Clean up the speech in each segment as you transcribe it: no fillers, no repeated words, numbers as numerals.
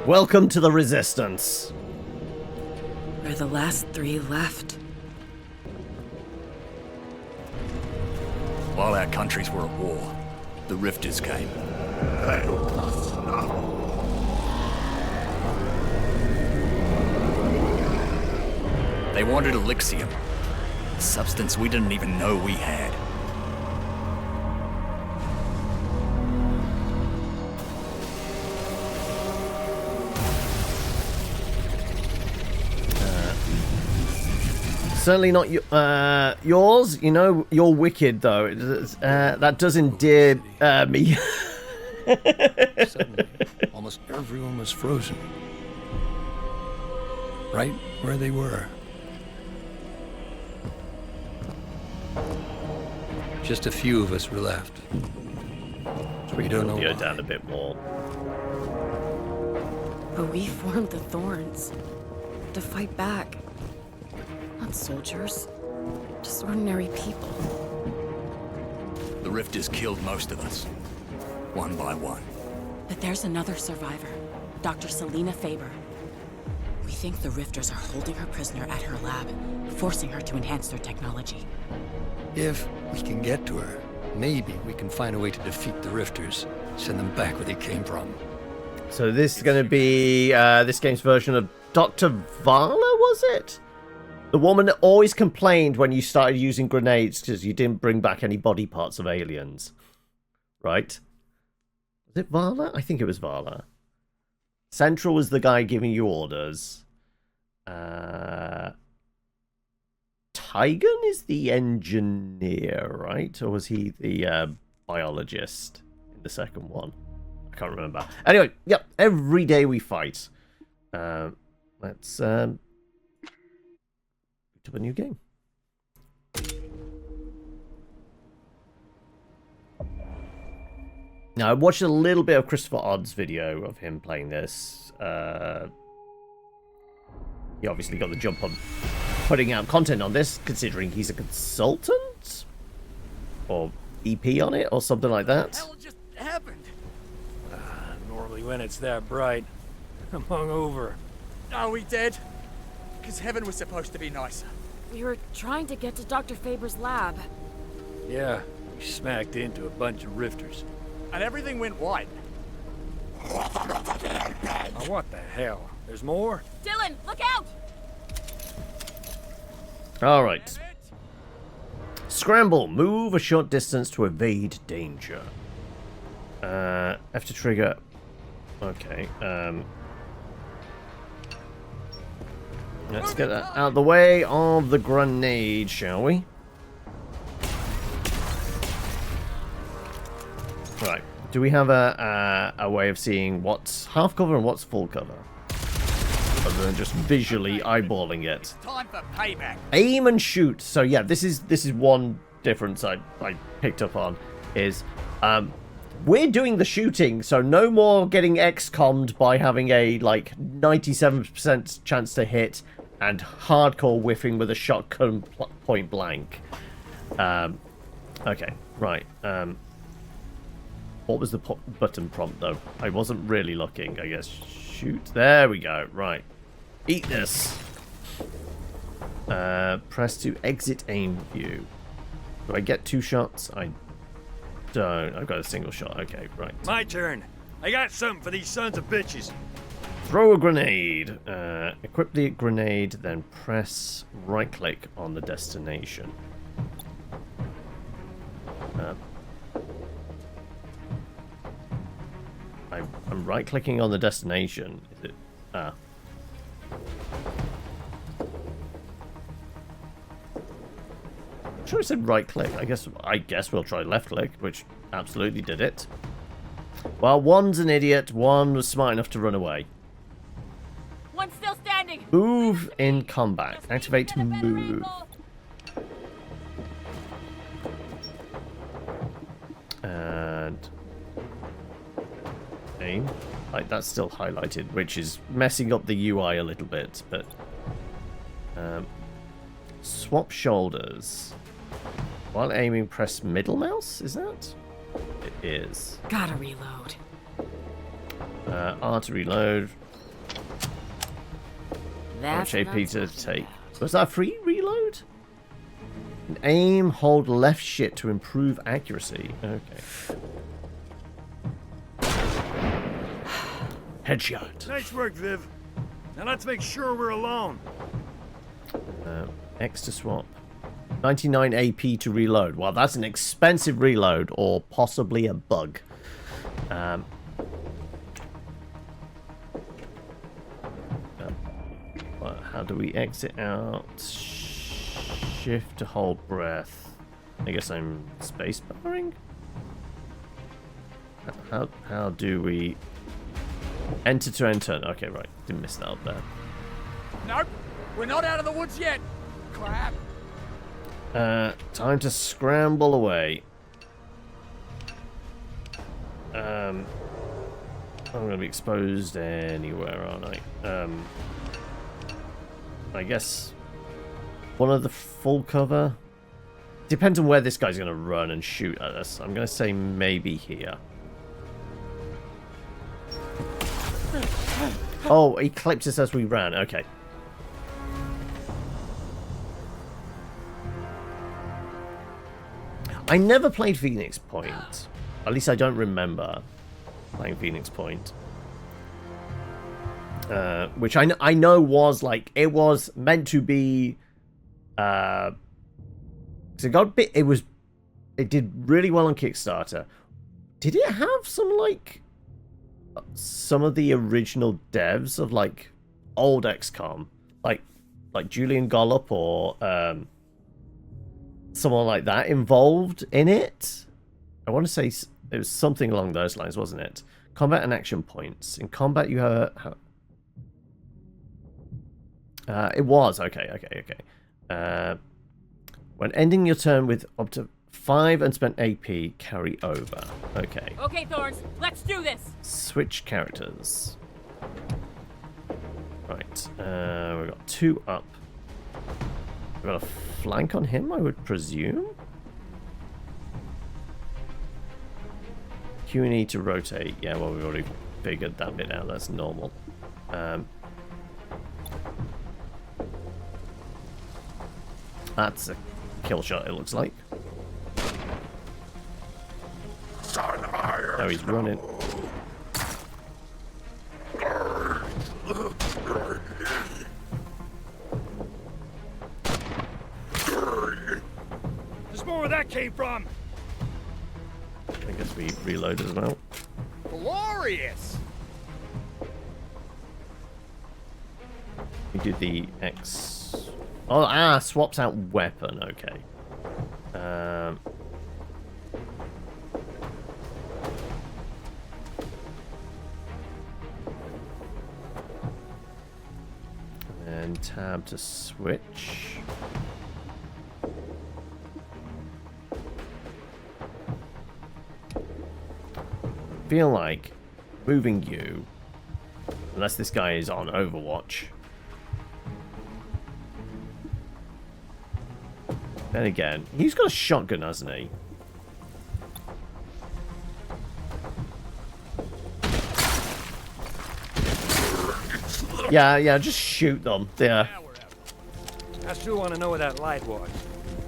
Welcome to the Resistance. We're the last 3 left. While our countries were at war, the Rifters came. They wanted Elixium, a substance we didn't even know we had. Certainly not yours. You know, you're wicked, though. That does endear me. Suddenly, almost everyone was frozen. Right where they were. Just a few of us were left. We don't know Go why. down a bit more. But we formed the Thorns to fight back. Not soldiers, just ordinary people. The Rifters killed most of us, one by one. But there's another survivor, Dr. Selena Faber. We think the Rifters are holding her prisoner at her lab, forcing her to enhance their technology. If we can get to her, maybe we can find a way to defeat the Rifters, send them back where they came from. So this is going to be this game's version of Dr. Vala, was it? The woman that always complained when you started using grenades because you didn't bring back any body parts of aliens. Right? Was it Vala? I think it was Vala. Central was the guy giving you orders. Tygon is the engineer, right? Or was he the biologist in the second one? I can't remember. Anyway, yep, every day we fight. Let's to a new game. Now, I watched a little bit of Christopher Odd's video of him playing this. He obviously got the jump on putting out content on this, considering he's a consultant? Or EP on it, or something like that. What the hell just happened? Normally when it's that bright, I'm hungover. Are we dead? Because heaven was supposed to be nicer. We were trying to get to Dr. Faber's lab. Yeah, we smacked into a bunch of rifters. And everything went white. Oh, what the hell? There's more? Dylan, look out! Alright. Scramble. Move a short distance to evade danger. F to trigger. Okay. Let's get that out of the way of the grenade, shall we? Right. Do we have a way of seeing what's half cover and what's full cover? Other than just visually eyeballing it. Time for payback. Aim and shoot. So yeah, this is one difference I picked up on is we're doing the shooting, so no more getting XCOM'd by having a like 97% chance to hit and hardcore whiffing with a shotgun point blank. Okay, right. What was the button prompt though? I wasn't really looking, I guess. Shoot. There we go. Right. Eat this. Press to exit aim view. Do I get 2 shots? I don't. I've got a single shot. Okay, right. My turn. I got something for these sons of bitches. Throw a grenade. Equip the grenade, then press right click on the destination. I'm right clicking on the destination. Is it? I'm sure I said right click. I guess we'll try left click, which absolutely did it. Well, one's an idiot, one was smart enough to run away. One's still standing. Move in combat. Activate move. And aim. Like, that's still highlighted, which is messing up the UI a little bit, but swap shoulders. While aiming, press middle mouse, is that? It is. Gotta reload. R to reload. How much That's AP what I'm to talking take? about. Was that a free reload? Aim, hold left shift to improve accuracy. Okay. Headshot. Nice work, Viv. Now let's make sure we're alone. X to swap. 99 AP to reload. Well, that's an expensive reload, or possibly a bug. How do we exit out? Shift to hold breath. I guess I'm space barring? How do we enter to enter? Okay, right. Didn't miss that up there. Nope, we're not out of the woods yet. Crap. Time to scramble away. I'm gonna be exposed anywhere, aren't I? I guess one of the full cover. Depends on where this guy's gonna run and shoot at us. I'm gonna say maybe here. Oh, he clipped us as we ran. Okay. I never played Phoenix Point. At least I don't remember playing Phoenix Point. Which I know was like, it was meant to be, it got a bit, it did really well on Kickstarter. Did it have some like, some of the original devs of like old XCOM, like Julian Gollop or someone like that involved in it? I want to say it was something along those lines, wasn't it? Combat and action points. In combat, you have. It was okay. When ending your turn with up to 5 unspent AP, carry over. Okay. Okay, Thorns, let's do this. Switch characters. Right. We've got 2 up. We've got a flank on him, I would presume. Q and E to rotate. Yeah, well, we've already figured that bit out. That's normal. That's a kill shot, it looks like. Oh, he's running. There's more where that came from. I guess we reload as well. Glorious. We do the X. Oh, swaps out weapon. Okay. And tab to switch. Feel like moving you, unless this guy is on Overwatch. Then again, he's got a shotgun, hasn't he? Yeah, just shoot them. Yeah. I still want to know where that light was.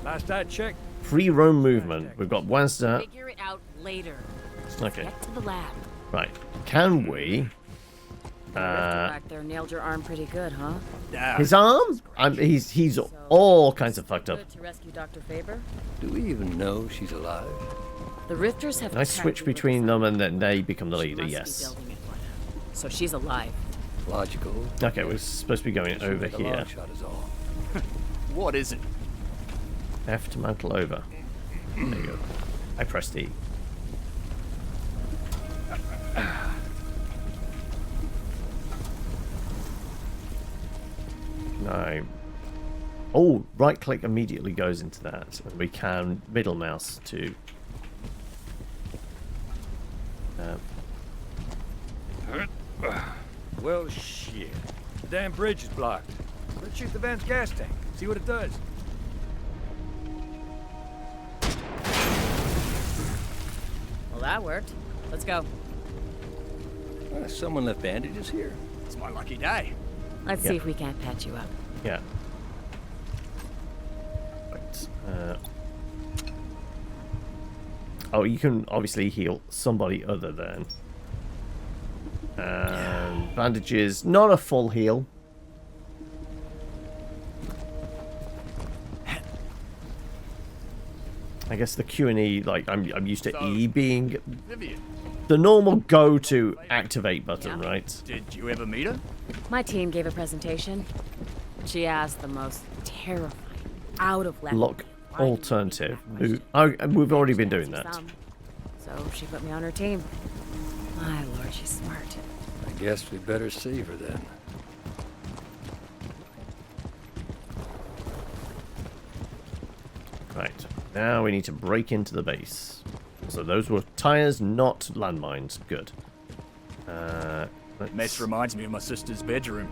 Last I checked. Free roam movement. We've got Wazda. Figure it out later. Okay. Get to the lab. Right. Can we? The Rifter back there nailed your arm pretty good, huh? His arm? He's all kinds of fucked up. Good to rescue Dr. Faber. Do we even know she's alive? The Rifters have. Can I switch between them and then they become the leader? Yes. So she's alive. Logical. Okay, we're supposed to be going over Make a here. long shot is all. What is it? F to mantle over. There you go. I pressed E. No. Oh, right click immediately goes into that. And we can middle mouse to. Well, shit. The damn bridge is blocked. Let's shoot the van's gas tank. See what it does. Well, that worked. Let's go. Someone left bandages here. It's my lucky day. Let's Yeah. see if we can't patch you up. Yeah. Right. Oh, you can obviously heal somebody other than. Bandages, not a full heal. I guess the Q and E, like I'm used to E being Vivian, the normal go-to activate button, Yeah. right? did you ever meet her? My team gave a presentation. She asked the most terrifying, out of left. Lock why do you alternative. think that question? Oh, we've already been doing Answer that. some. So she put me on her team. My lord, she's smart. I guess we better save her then. Right. Now we need to break into the base. So those were tires, not landmines. Good. Mess reminds me of my sister's bedroom.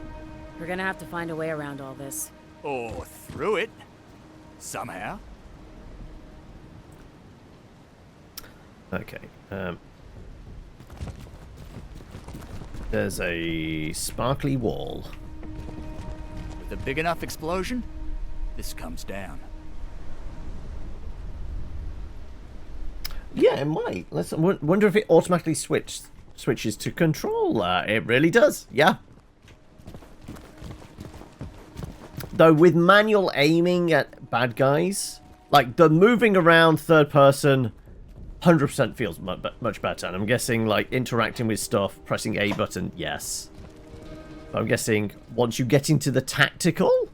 We're gonna have to find a way around all this. Or through it. Somehow. Okay. There's a sparkly wall. With a big enough explosion, this comes down. Yeah, it might. Let's wonder if it automatically switches to control. It really does. Yeah. Though with manual aiming at bad guys, like the moving around third person, 100% feels much better. And I'm guessing like interacting with stuff, pressing A button, yes. But I'm guessing once you get into the tactical,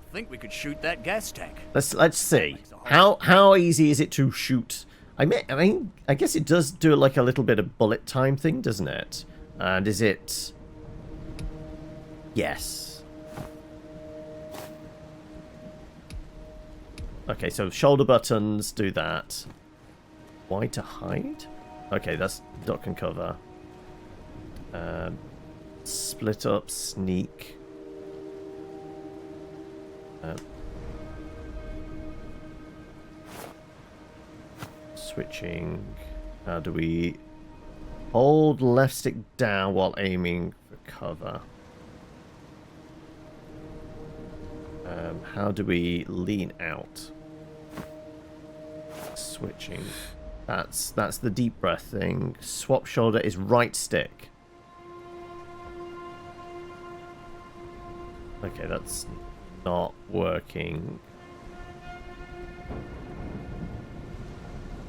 I think we could shoot that gas tank. let's see. How easy is it to shoot? I mean, I guess it does do like a little bit of bullet time thing, doesn't it? And is it? Yes. Okay, so shoulder buttons do that. Why to hide? Okay, that's duck and cover. Split up, sneak. Switching. How do we hold left stick down while aiming for cover? How do we lean out? Switching. That's the deep breath thing. Swap shoulder is right stick. Okay, that's not working.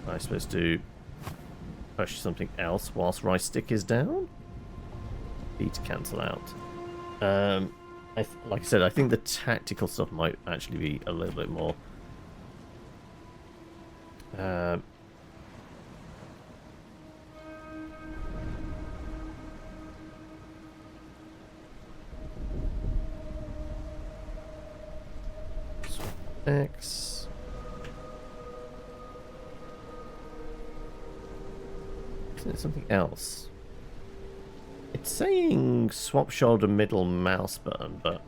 Am I supposed to push something else whilst right stick is down? B to cancel out. Like I said, I think the tactical stuff might actually be a little bit more. X. Isn't it something else? It's saying swap shoulder middle mouse button, but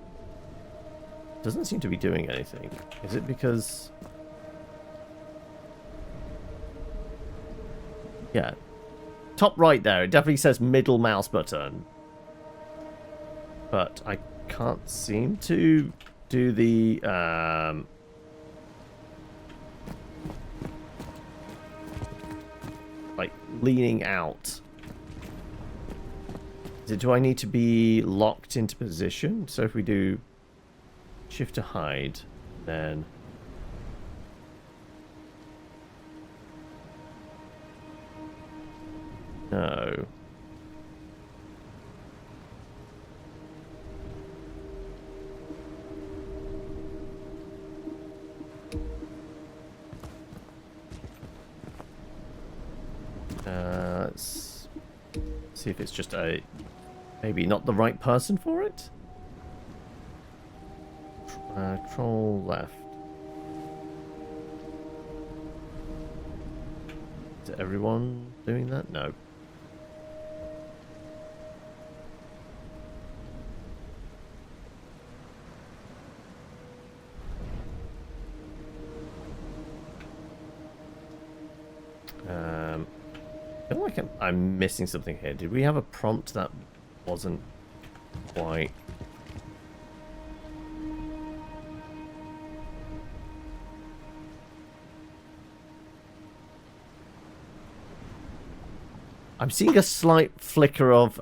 it doesn't seem to be doing anything. Is it because... Yeah. Top right there, it definitely says middle mouse button. But I can't seem to do the... like, leaning out. Do I need to be locked into position? So if we do shift to hide, then... No. Let's see if it's just a... Maybe not the right person for it? Control left. Is everyone doing that? No. I feel like I'm missing something here. Did we have a prompt that wasn't quite I'm seeing a slight flicker of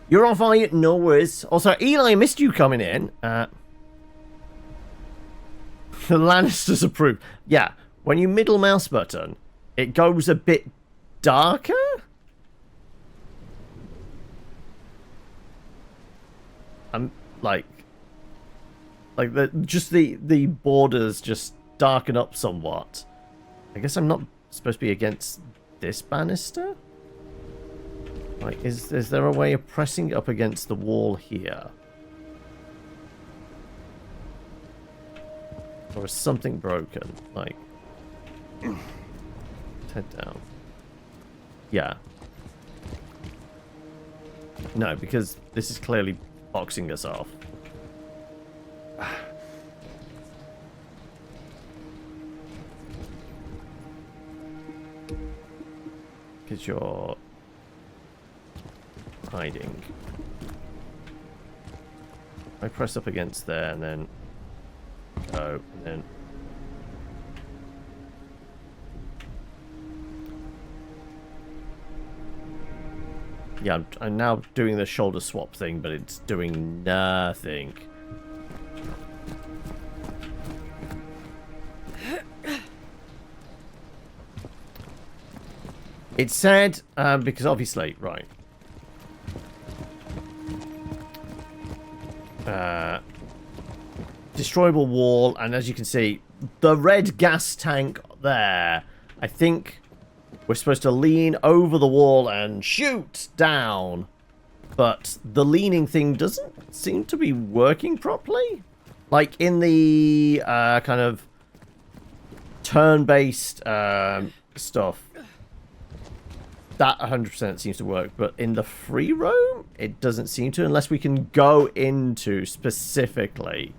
you're on fire, no worries. Also, Eli, I missed you coming in. The Lannisters approve. Yeah, when you middle mouse button, it goes a bit darker. I'm like the borders just darken up somewhat. I guess I'm not supposed to be against this banister. Like, is there a way of pressing up against the wall here? Or is something broken? Like, head down. Yeah. No, because this is clearly boxing us off. Because you're hiding. I press up against there and then go, and then yeah, I'm now doing the shoulder swap thing, but it's doing nothing. It said, because obviously, right. Destroyable wall, and as you can see, the red gas tank there. I think we're supposed to lean over the wall and shoot down, but the leaning thing doesn't seem to be working properly. Like in the kind of turn-based stuff, that 100% seems to work, but in the free roam, it doesn't seem to, unless we can go into specifically.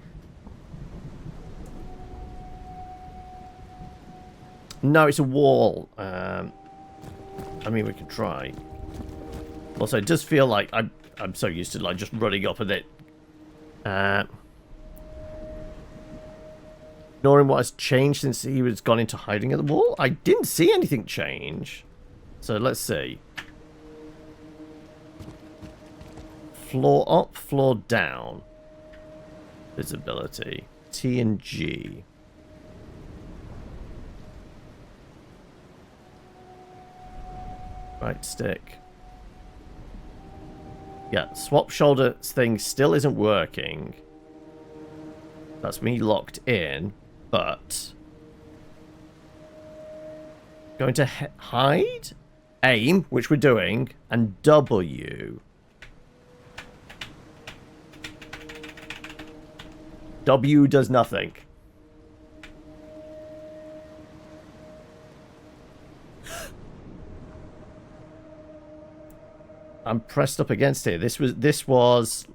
No, it's a wall. I mean, we can try. Also, it does feel like I'm so used to like just running up at it. Ignoring what has changed since he was gone into hiding at the wall. I didn't see anything change. So let's see. Floor up, floor down. Visibility. T and G. Right stick. Yeah, swap shoulder thing still isn't working. That's me locked in, but going to hide, aim, which we're doing, and W. W does nothing. I'm pressed up against it. This was.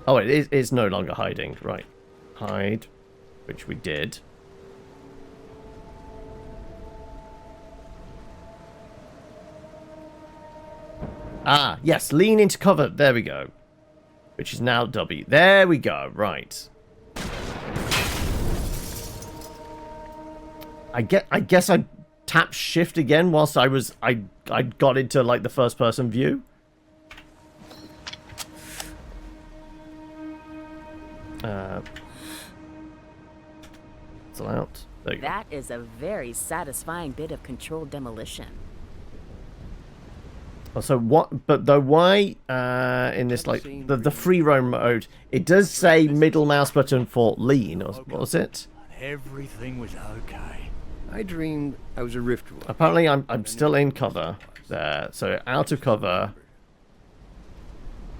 Oh, it is no longer hiding. Right. Hide, which we did. Ah, yes, lean into cover. There we go. Which is now W. There we go. Right. I guess I tapped shift again whilst I got into like the first person view. Still out. There you go. That is a very satisfying bit of controlled demolition. So what? But though, why in this like the free roam mode, it does say middle mouse button for lean, or what was it? Everything was okay. I dreamed I was a rift walker. Apparently, I'm still in cover there. So out of cover.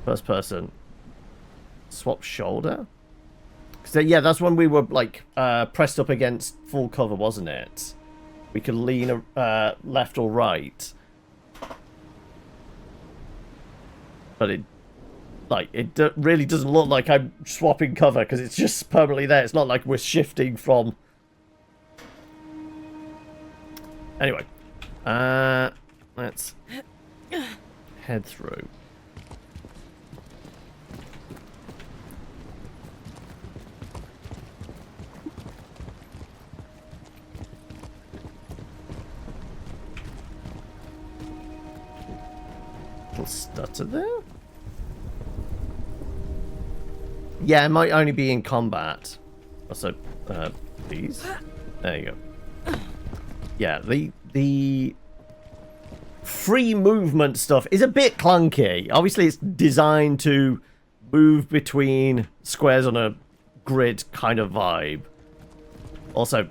First person. Swap shoulder. So yeah, that's when we were like pressed up against full cover, wasn't it? We could lean left or right. But it really doesn't look like I'm swapping cover because it's just permanently there. It's not like we're shifting from. Anyway, let's head through. stutter there. Yeah, it might only be in combat. Also, these. There you go. Yeah, the free movement stuff is a bit clunky. Obviously, it's designed to move between squares on a grid kind of vibe. Also,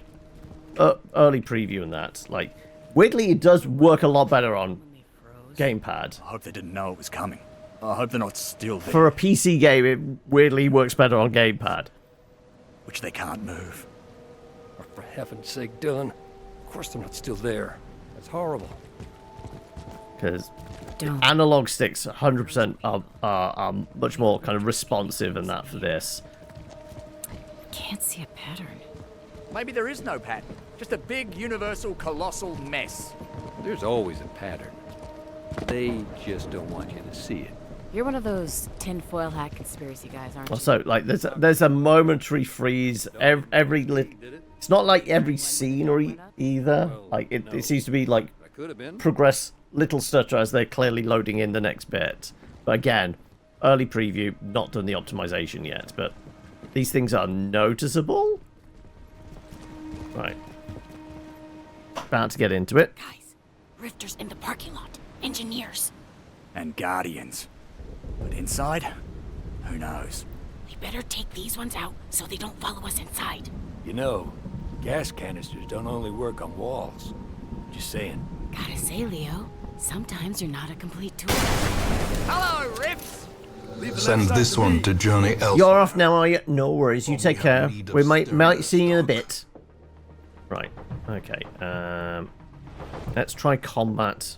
early preview and that. Like, weirdly, it does work a lot better on gamepad. I hope they didn't know it was coming. I hope they're not still there. For a PC game, it weirdly works better on gamepad. Which they can't move. Oh, for heaven's sake, Dylan. Of course they're not still there. That's horrible. Because Don't. analog sticks 100% are much more kind of responsive than that for this. Can't see a pattern. Maybe there is no pattern. Just a big, universal, colossal mess. There's always a pattern. They just don't want you to see it. You're one of those tinfoil hat conspiracy guys, aren't you? Also, like, there's a momentary freeze it's not like every scene or either. Like, it seems to be like I could have been. progress little stutter as they're clearly loading in the next bit. But again, early preview, not done the optimization yet, but these things are noticeable. Right. About to get into it. Guys, rifters in the parking lot. Engineers. And guardians. But inside? Who knows? We better take these ones out so they don't follow us inside. You know, gas canisters don't only work on walls. Just saying. Gotta say, Leo, sometimes you're not a complete tool. Hello, Rifts! Send this one to Johnny Elf. You're off now, are you? No worries. You take care. We might see you in a bit. Right. Okay. Let's try combat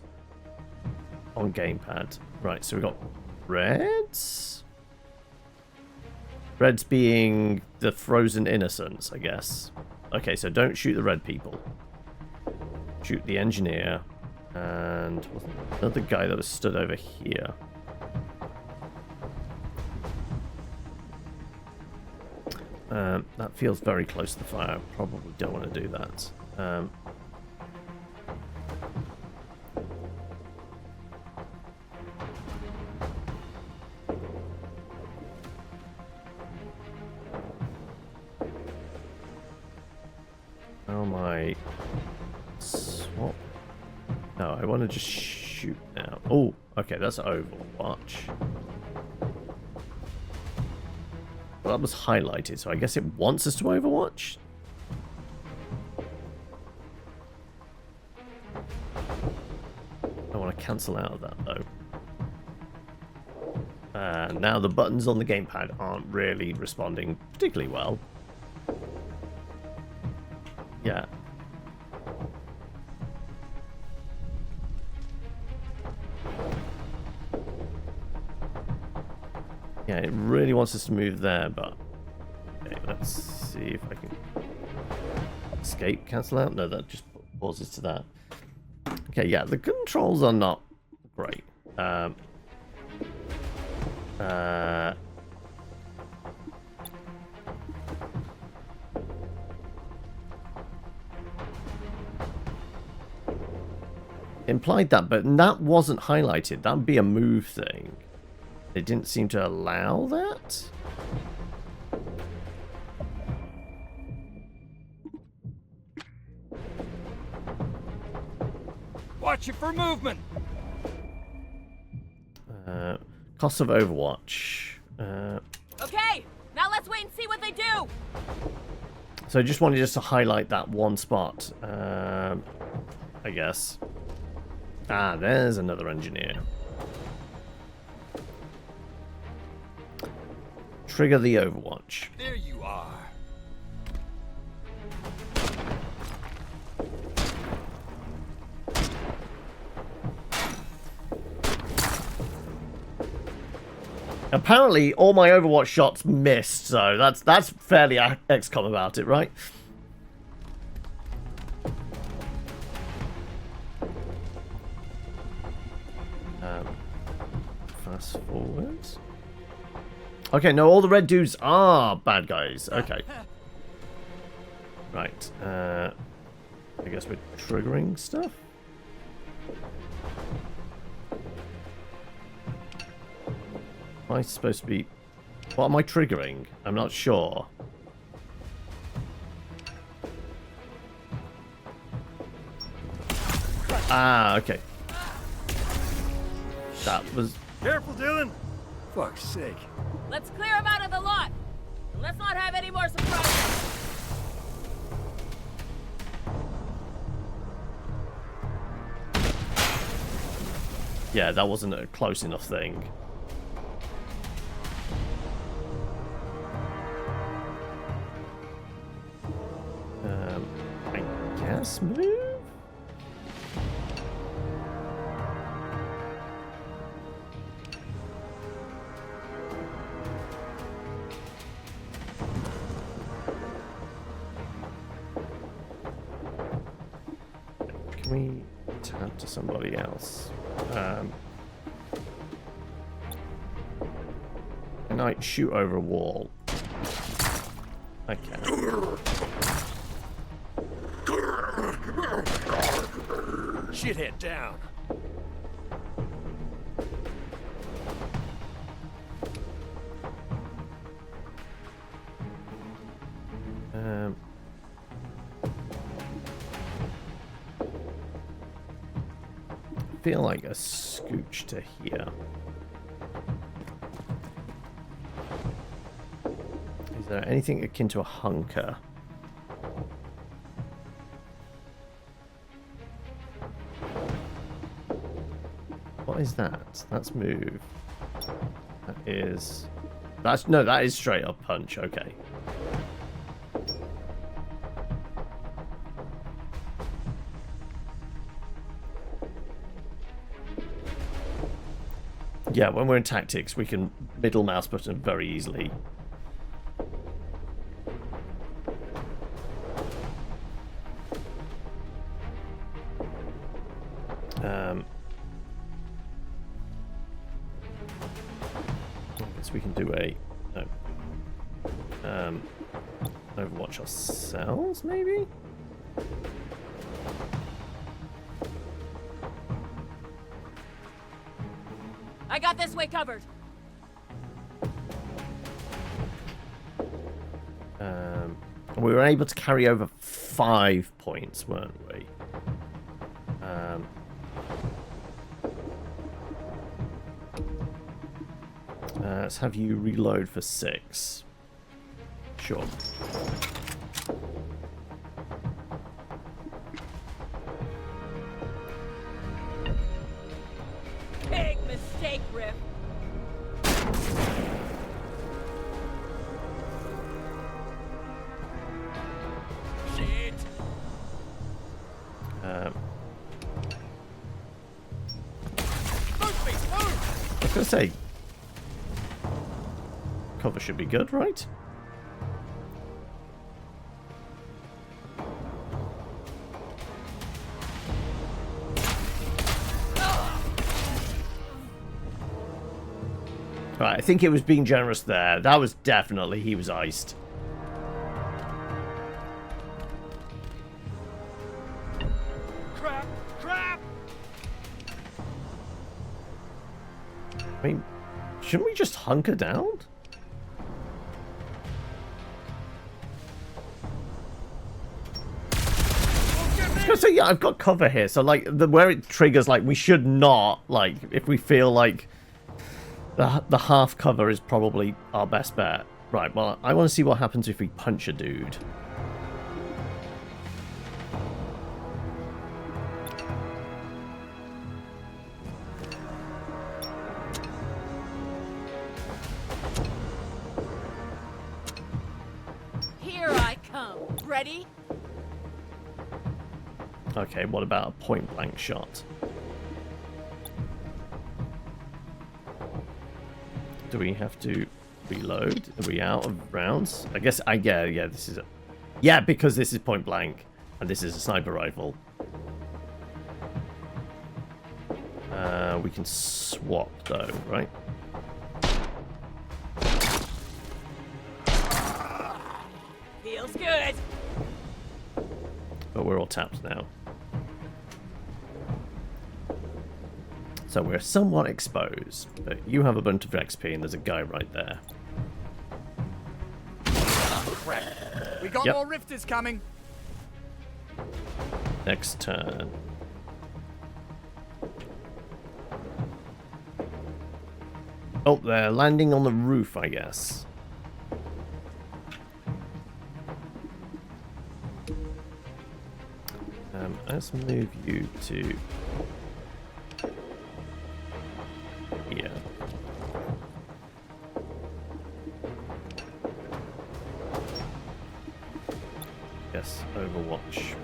on gamepad. Right. So we got Reds. Reds being the frozen innocents, I guess. Okay. So don't shoot the red people. Shoot the engineer and another guy that was stood over here. That feels very close to the fire. Probably don't want to do that. Oh my... Swap? No, I want to just shoot now. Oh, okay, that's Overwatch. Well, that was highlighted, so I guess it wants us to Overwatch. I want to cancel out of that, though. Now the buttons on the gamepad aren't really responding particularly well. Yeah. Yeah, it really wants us to move there, but... Okay, let's see if I can... Escape, cancel out? No, that just pauses to that. Okay, yeah, the controls are not great. Implied that, but that wasn't highlighted. That would be a move thing. They didn't seem to allow that. Watch it for movement! Cost of Overwatch. Okay, now let's wait and see what they do. So I just wanted just to highlight that one spot. I guess. Ah, there's another engineer. Trigger the Overwatch. There you are. Apparently, all my Overwatch shots missed, so that's fairly XCOM about it, right? Fast forward. Okay, no, all the red dudes are bad guys. Okay. Right. I guess we're triggering stuff. Am I supposed to be... What am I triggering? I'm not sure. Ah, okay. That was... Careful, Dylan! Fuck's sake. Let's clear him out of the lot. And let's not have any more surprises. Yeah, that wasn't a close enough thing. I guess move? Can we tap to somebody else? Can I shoot over a wall? I can. Shithead down. I feel like a scooch to here. Is there anything akin to a hunker? What is that? That's move. That is... That's... No, that is straight up punch. Okay. Yeah, when we're in tactics, we can middle mouse button very easily. I guess we can do a... No. Overwatch ourselves, maybe? I got this way covered. We were able to carry over 5 points, weren't we? Let's have you reload for 6. Sure. Big mistake, Rip. Shit. I was gonna say, cover should be good, right? Right, I think it was being generous there. That was definitely, he was iced. Crap! Crap! I mean, shouldn't we just hunker down? I was gonna say, yeah, I've got cover here, so like where it triggers, like we should not, like if we feel like the half cover is probably our best bet. Right, well, I want to see what happens if we punch a dude. Here I come. Ready? Okay, what about a point blank shot? Do we have to reload? Are we out of rounds? I guess yeah, this is a... Yeah, because this is point blank and this is a sniper rifle. We can swap though, right? Feels good. But we're all tapped now. So we're somewhat exposed, but you have a bunch of XP and there's a guy right there. Crap. We got Yep. more rifters coming. Next turn. Oh, they're landing on the roof, I guess. Let's move you to here. Yes, Overwatch.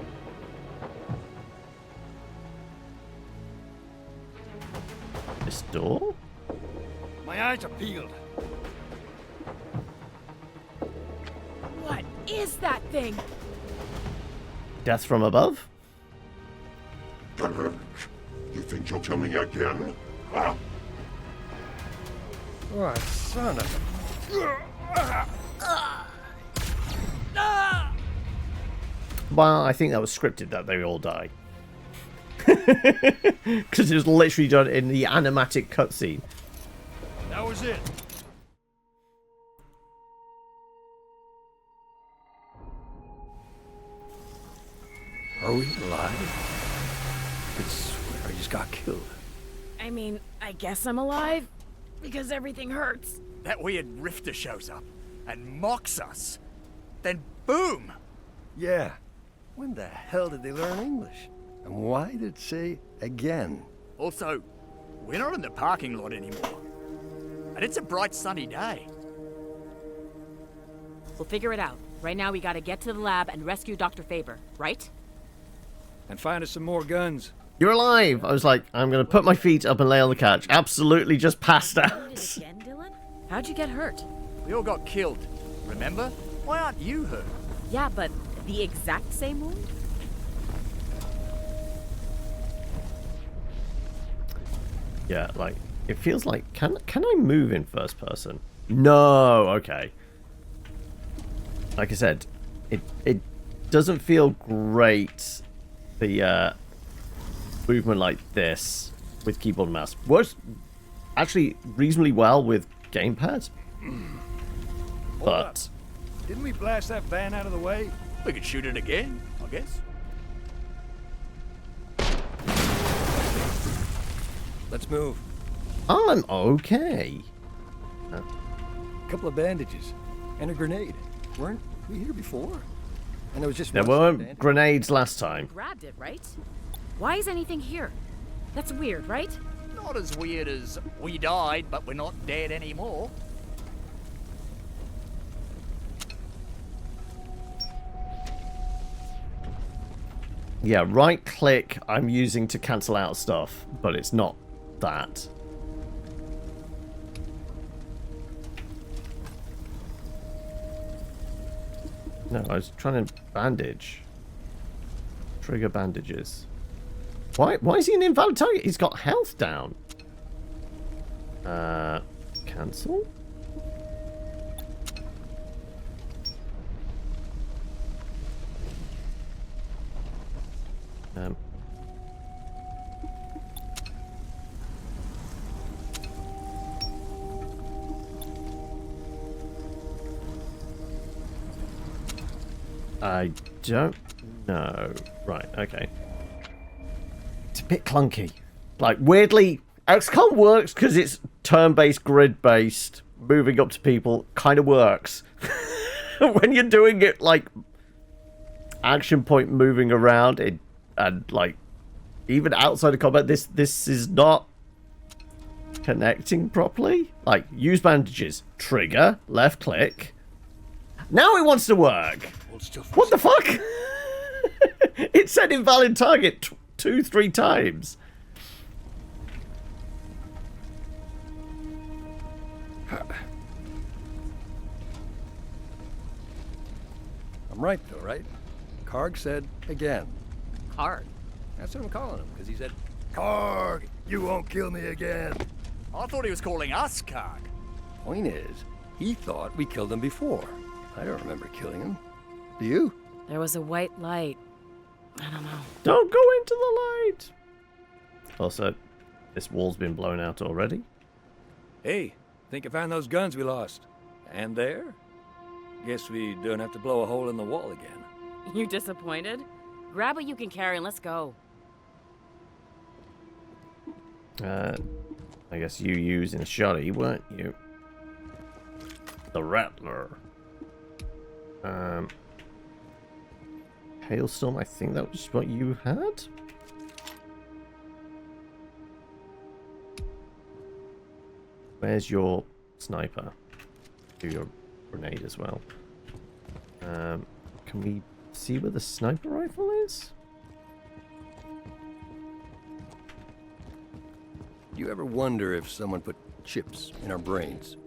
This door? My eyes are peeled. What is that thing? Death from above? You think you'll kill me again? Ah, Oh, son of Well, I think that was scripted that they all die. Because it was literally done in the animatic cutscene. That was it. Are we alive? I could swear I just got killed. I mean, I guess I'm alive because everything hurts. That weird rifter shows up and mocks us. Then boom! Yeah. When the hell did they learn English? And why did it say again? Also, we're not in the parking lot anymore. And it's a bright sunny day. We'll figure it out. Right now we gotta get to the lab and rescue Dr. Faber, right? And find us some more guns. You're alive! I was like, I'm going to put my feet up and lay on the couch. Absolutely just passed out. Again, Dylan? How'd you get hurt? We all got killed, remember? Why aren't you hurt? Yeah, but the exact same wound? Yeah, like, it feels like, can I move in first person? No, okay. Like I said, it doesn't feel great, the movement like this with keyboard and mouse. Works actually reasonably well with gamepad. But Didn't we blast that van out of the way? We could shoot it again, I guess. Let's move. I'm okay. A couple of bandages and a grenade. Weren't we here before? And it was just There one weren't bandage. grenades last time. Grabbed it, right? Why is anything here? That's weird, right? Not as weird as we died, but we're not dead anymore. Yeah, right click I'm using to cancel out stuff, but it's not that. No, I was trying to bandage. Trigger bandages. Why is he an invalid target? He's got health down. Cancel? I don't know. Right, okay. It's a bit clunky. Like, weirdly, XCOM works because it's turn-based, grid-based, moving up to people kind of works. When you're doing it, like, action point moving around, and, like, even outside of combat, this is not connecting properly. Like, use bandages. Trigger, left click. Now it wants to work. What the fuck? It said invalid target 2-3 times. I'm right though, right? Karg said again. Karg? That's what I'm calling him, because he said, Karg, you won't kill me again. I thought he was calling us Karg. Point is, he thought we killed him before. I don't remember killing him. Do you? There was a white light. I don't know. Don't go into the light. Also, This wall's been blown out already. Hey, think I found those guns we lost. And there? Guess we don't have to blow a hole in the wall again. You disappointed? Grab what you can carry and let's go. I guess you using Shoddy, weren't you? The Rattler. Hailstorm, I think that was what you had? Where's your sniper? Do your grenade as well. Can we see where the sniper rifle is? You ever wonder if someone put chips in our brains?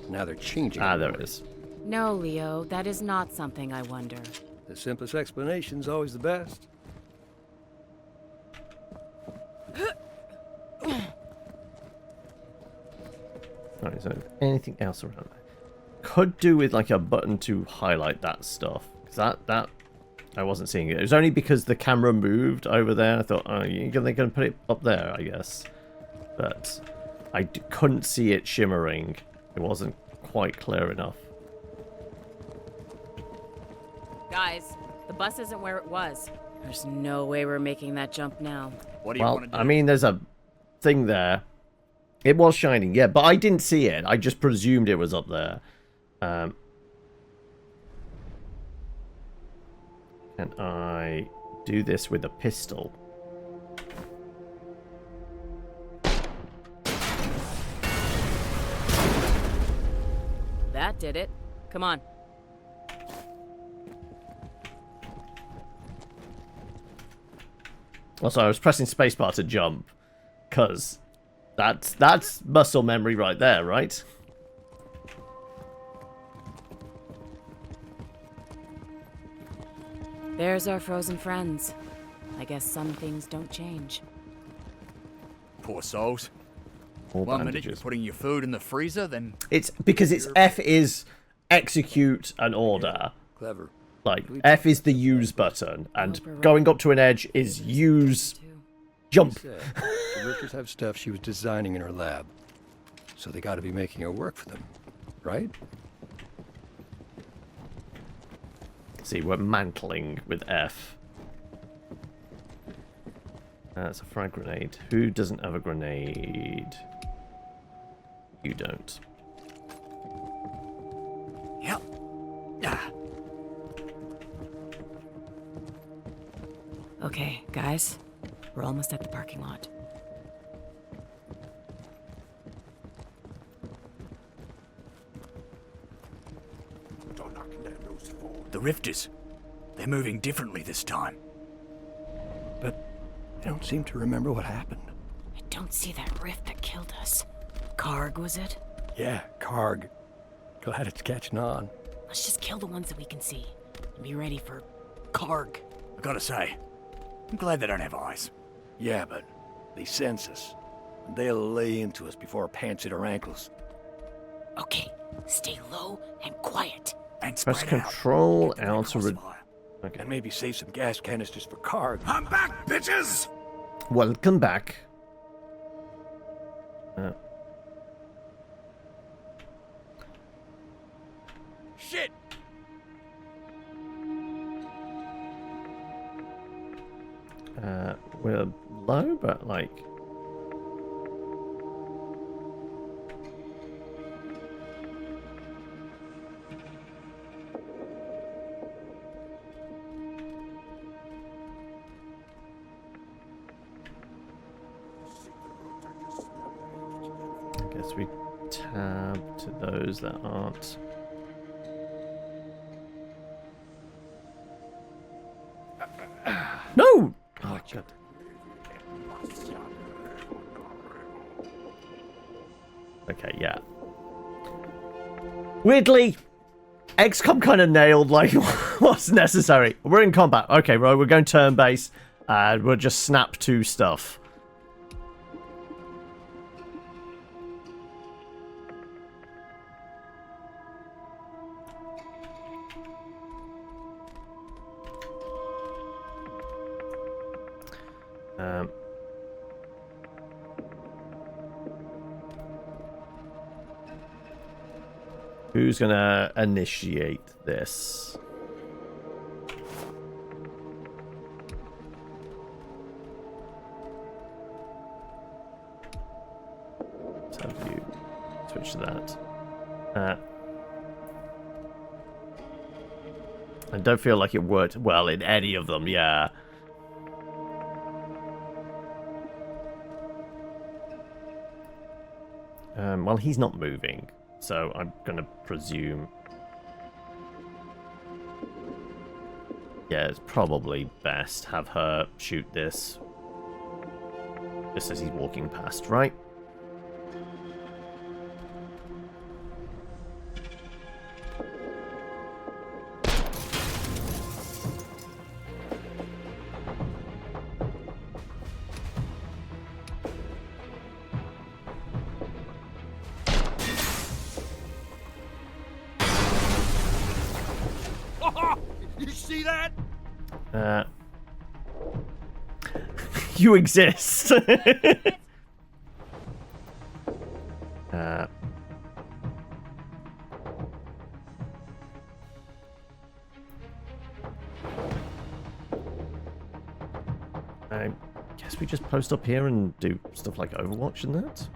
Now they're changing. Ah, there it is. No, Leo, that is not something I wonder. The simplest explanation's always the best. Alright, so anything else around there? Could do with like a button to highlight that stuff. Because that I wasn't seeing it. It was only because the camera moved over there. I thought, oh, they're going to put it up there, I guess. But I couldn't see it shimmering. It wasn't quite clear enough. Guys, the bus isn't where it was. There's no way we're making that jump now. What do you want to do? I mean, there's a thing there. It was shining, yeah, but I didn't see it. I just presumed it was up there. Can I do this with a pistol? That did it. Come on. Also, I was pressing spacebar to jump, because that's muscle memory right there, right? There's our frozen friends. I guess some things don't change. Poor souls. All One minute you're bandages. putting your food in the freezer, then It's because it's F is execute an order. Clever. Like, F is the use button, and going up to an edge is use jump. Said, the Rifters have stuff she was designing in her lab. So they gotta be making her work for them, right? See, we're mantling with F. That's a frag grenade. Who doesn't have a grenade? You don't. yep. Ah. Okay, guys. We're almost at the parking lot. The Rifters. They're moving differently this time. But I don't seem to remember what happened. I don't see that rift that killed us. Karg, was it? Yeah, Karg. Glad it's catching on. Let's just kill the ones that we can see. And be ready for Karg. I gotta say, I'm glad they don't have eyes. Yeah, but they sense us. They'll lay into us before our pants hit our ankles. Okay, stay low and quiet. And Press spread out. Control Get the red L to crossfire. Okay. And maybe save some gas canisters for Karg. I'm back, bitches! Welcome back. Shit! We're low, but like. I guess we tab to those that aren't. No! Oh, God. Okay, yeah. Weirdly, XCOM kind of nailed like what's necessary. We're in combat. Okay, right, we're going turn-based, and we'll just snap to stuff. Who's gonna initiate this? Let's have you switch to that. I don't feel like it worked well in any of them, yeah. Well, he's not moving, so I'm gonna presume... Yeah, it's probably best have her shoot this. Just as he's walking past, right? You see that? You exist. I guess we just post up here and do stuff like Overwatch and that.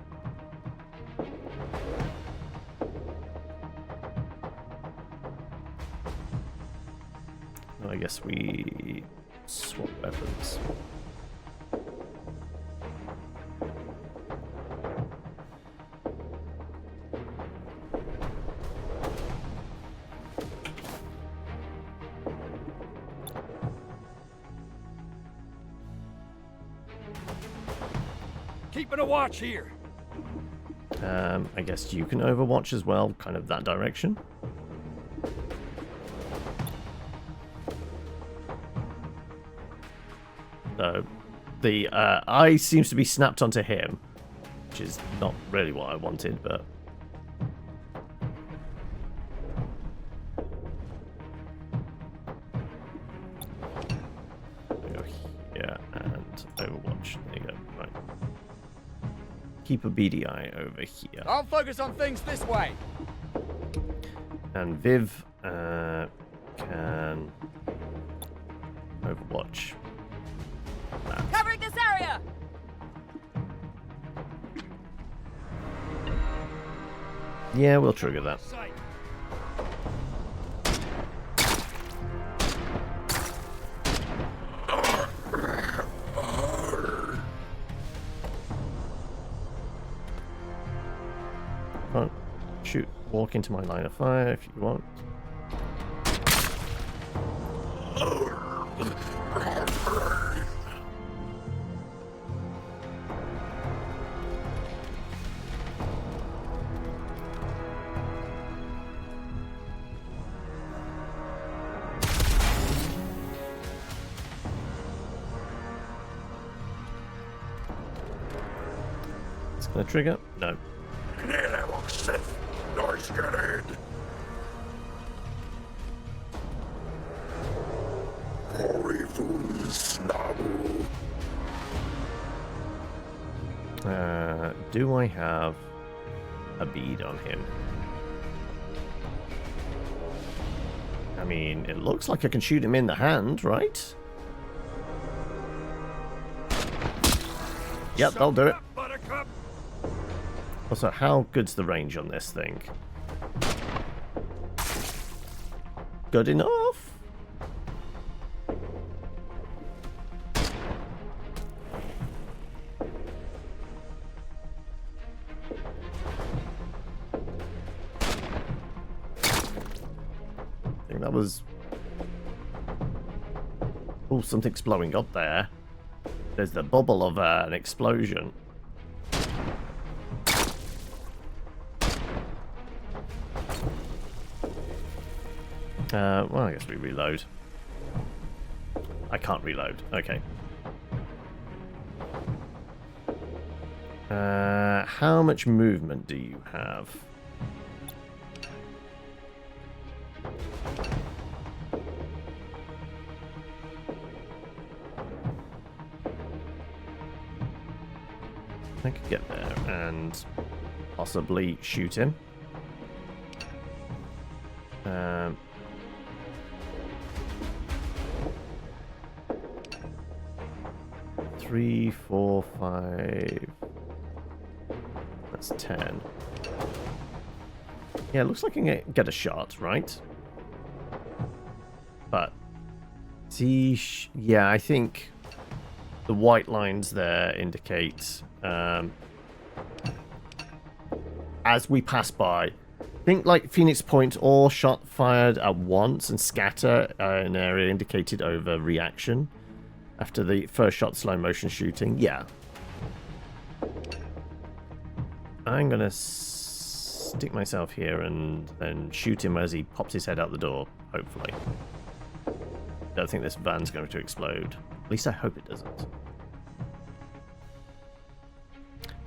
I guess we swap weapons. Keeping a watch here. I guess you can Overwatch as well, kind of that direction. So, the eye seems to be snapped onto him, which is not really what I wanted, but... Go here and Overwatch. There you go. Right. Keep a beady eye over here. I'll focus on things this way. And Viv can Overwatch. Covering this area! Yeah, we'll trigger that. Can't shoot, walk into my line of fire if you want. It's gonna trigger? No. Do I have a bead on him? I mean, it looks like I can shoot him in the hand, right? Yep, that'll do it. Also, how good's the range on this thing? Good enough? I think that was... Oh, something's blowing up there. There's the bubble of an explosion. Well, I guess we reload. I can't reload. Okay. How much movement do you have? I could get there and possibly shoot him. 3, 4, 5. That's 10. Yeah, it looks like I can get a shot, right? But see, yeah, I think the white lines there indicate as we pass by. Think like Phoenix Point, all shot fired at once and scatter an area indicated over reaction after the first shot slow motion shooting. Yeah. I'm gonna stick myself here and then shoot him as he pops his head out the door, hopefully. Don't think this van's going to explode. At least I hope it doesn't.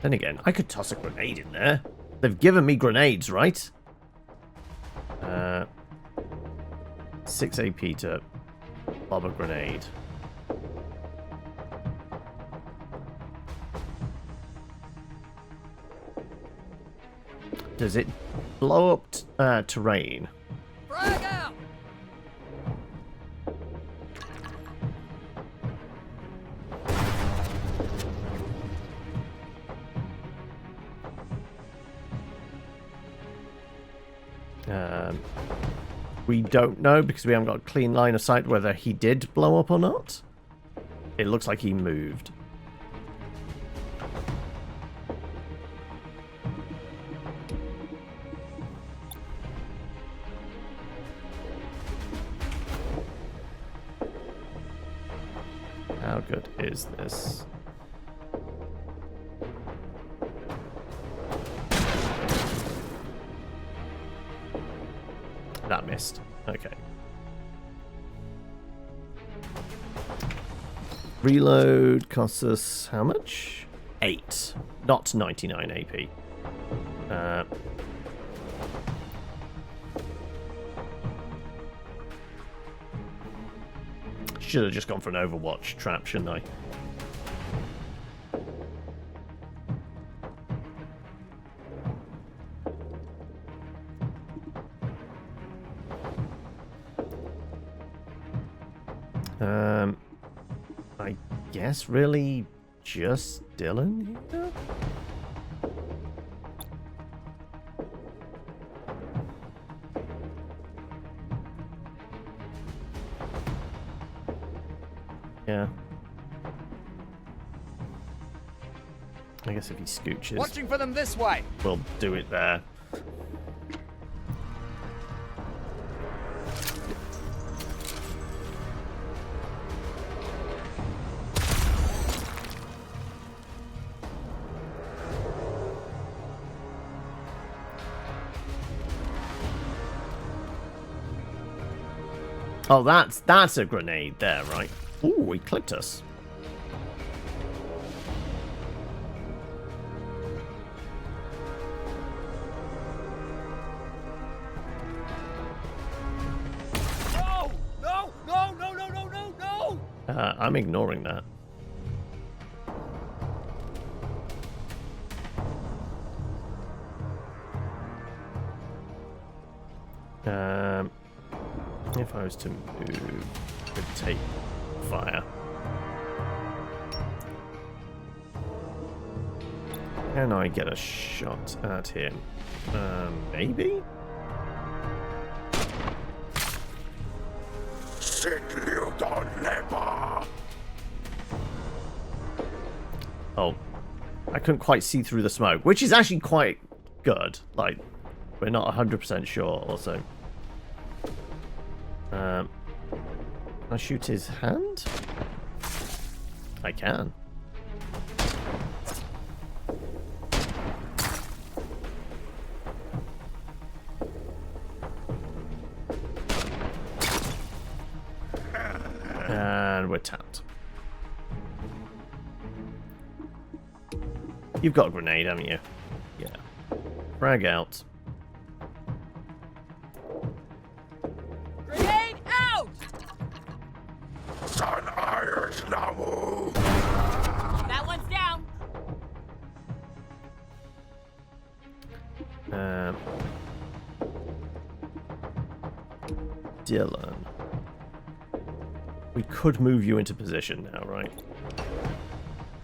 Then again, I could toss a grenade in there. They've given me grenades, right? 6 AP to lob a grenade. Does it blow up terrain? Frag out! We don't know because we haven't got a clean line of sight whether he did blow up or not. It looks like he moved. How good is this? That missed. Okay. Reload costs us how much? 8. Not 99 AP. Should have just gone for an Overwatch trap, shouldn't I? I guess really just Dylan here? Yeah. I guess if he scooches, Watching for them this way. we'll do it there. Oh, that's a grenade there, right? Ooh, he clipped us. No! No! No! No! No! No! No! No! I'm ignoring that. If I was to move, it would take fire. Can I get a shot at him? Maybe? Oh, I couldn't quite see through the smoke, which is actually quite good. Like, we're not 100% sure also. Can I shoot his hand? I can. And we're tapped. You've got a grenade, haven't you? Yeah. Frag out. Grenade out! That one's down. Dylan. We could move you into position now, right?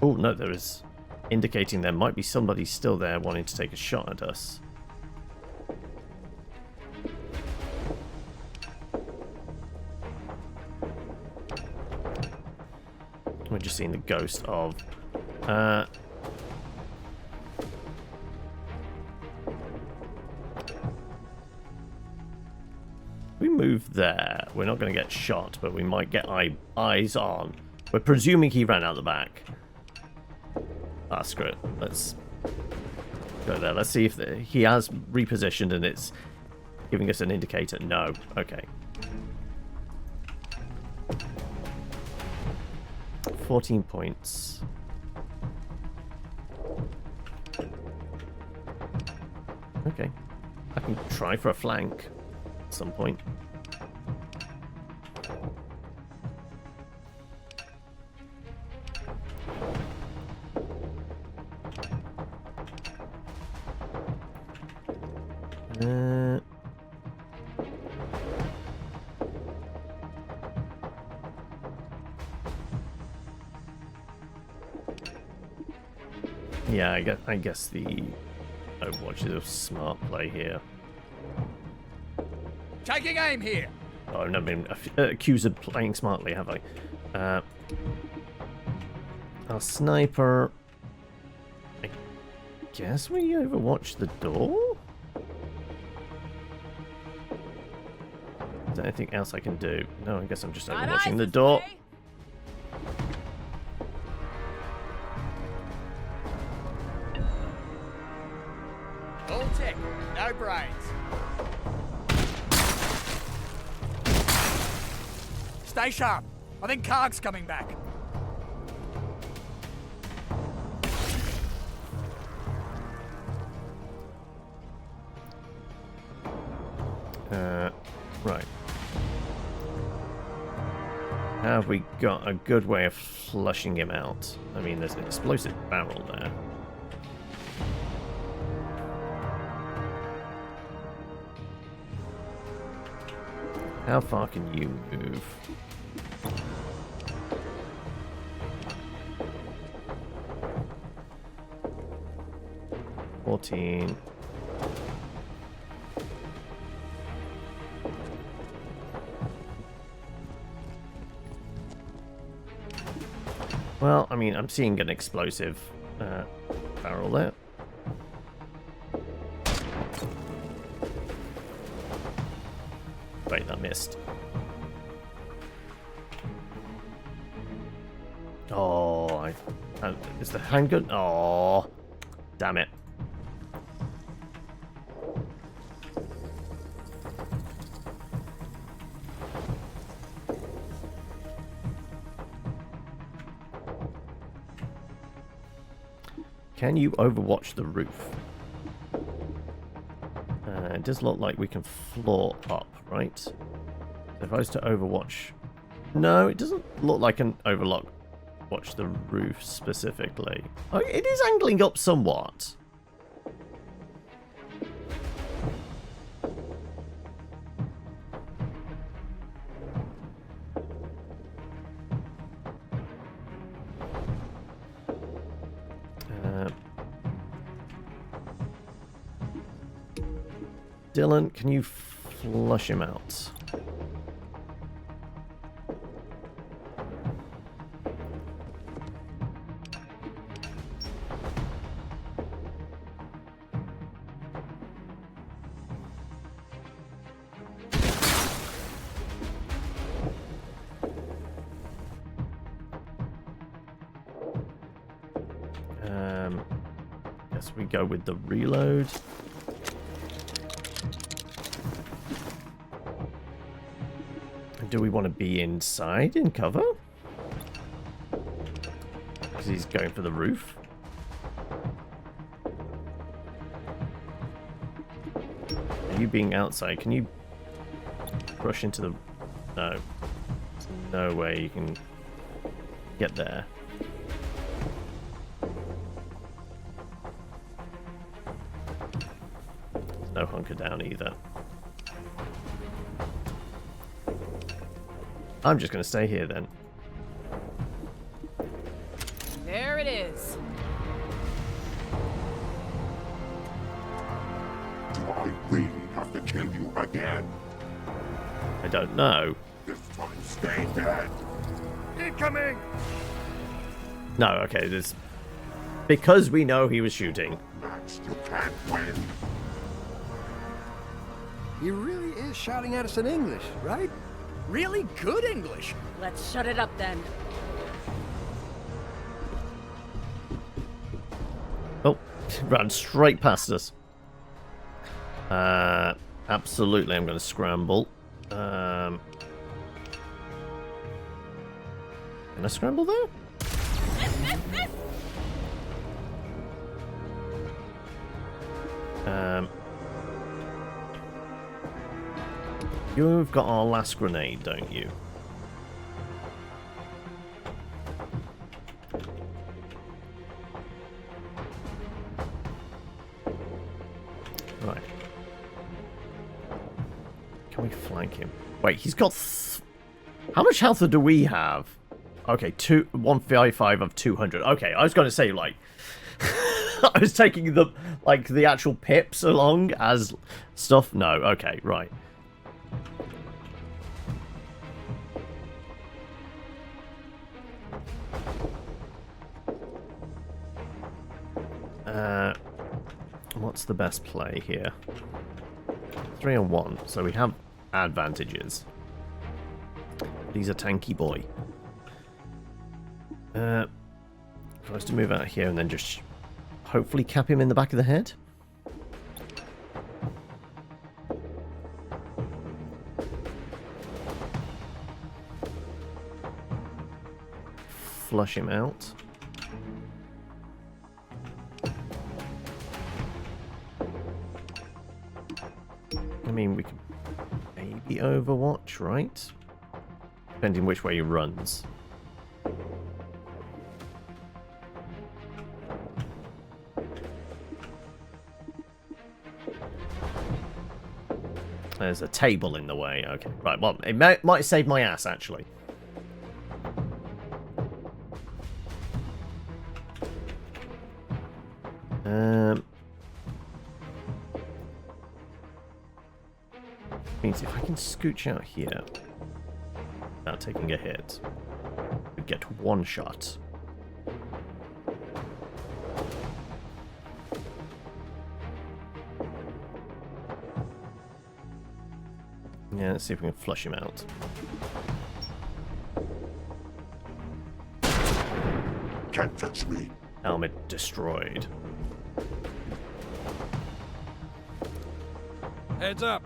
Oh, no, there is indicating there might be somebody still there wanting to take a shot at us. We're just seeing the ghost of... we move there. We're not going to get shot, but we might get eyes on. We're presuming he ran out the back. Ah, screw it. Let's go there. Let's see if he has repositioned and it's giving us an indicator. No. Okay. 14 points. Okay. I can try for a flank at some point. Yeah, I guess the Overwatch is a smart play here. Taking aim here. Oh, I've never been accused of playing smartly, have I? Our sniper. I guess we Overwatch the door? Is there anything else I can do? No, I guess I'm just overwatching the door. All tech, no brains. Stay sharp. I think Karg's coming back. Right. Have we got a good way of flushing him out? I mean, there's an explosive barrel there. How far can you move? $14. Well, I mean, I'm seeing an explosive barrel there. Wait, that missed. Oh, is the handgun? Oh, damn it. Can you overwatch the roof? It does look like we can floor up, right? So if I was to overwatch... No, it doesn't look like an watch the roof specifically. Oh, it is angling up somewhat. Dylan, can you flush him out? Guess we go with the reload. Do we want to be inside in cover? Because he's going for the roof. Are you being outside? Can you rush into the... No. There's no way you can get there. There's no hunker down either. I'm just going to stay here then. There it kill you again. I don't know. This time, stay dead. Incoming! No, okay, this... Because we know he was shooting. Max, you can't win. He really is shouting at us in English, right? Really good English. Let's shut it up then. Oh, ran straight past us. Absolutely, I'm going to scramble. Can I scramble there? You've got our last grenade, don't you? Right. Can we flank him? Wait, he's got... How much health do we have? Okay, 155 of 200. Okay, I was going to say, like... I was taking the, like, the actual pips along as stuff. No, okay, right. What's the best play here? 3-on-1, so we have advantages. He's a tanky boy. If I was to move out here and then just hopefully cap him in the back of the head. Flush him out. I mean, we can maybe overwatch, right? Depending which way he runs. There's a table in the way. Okay, right. Well, it might save my ass, actually. Means if I can scooch out here without taking a hit, we get one shot. Yeah, let's see if we can flush him out. Can't touch me. Helmet destroyed. Heads up.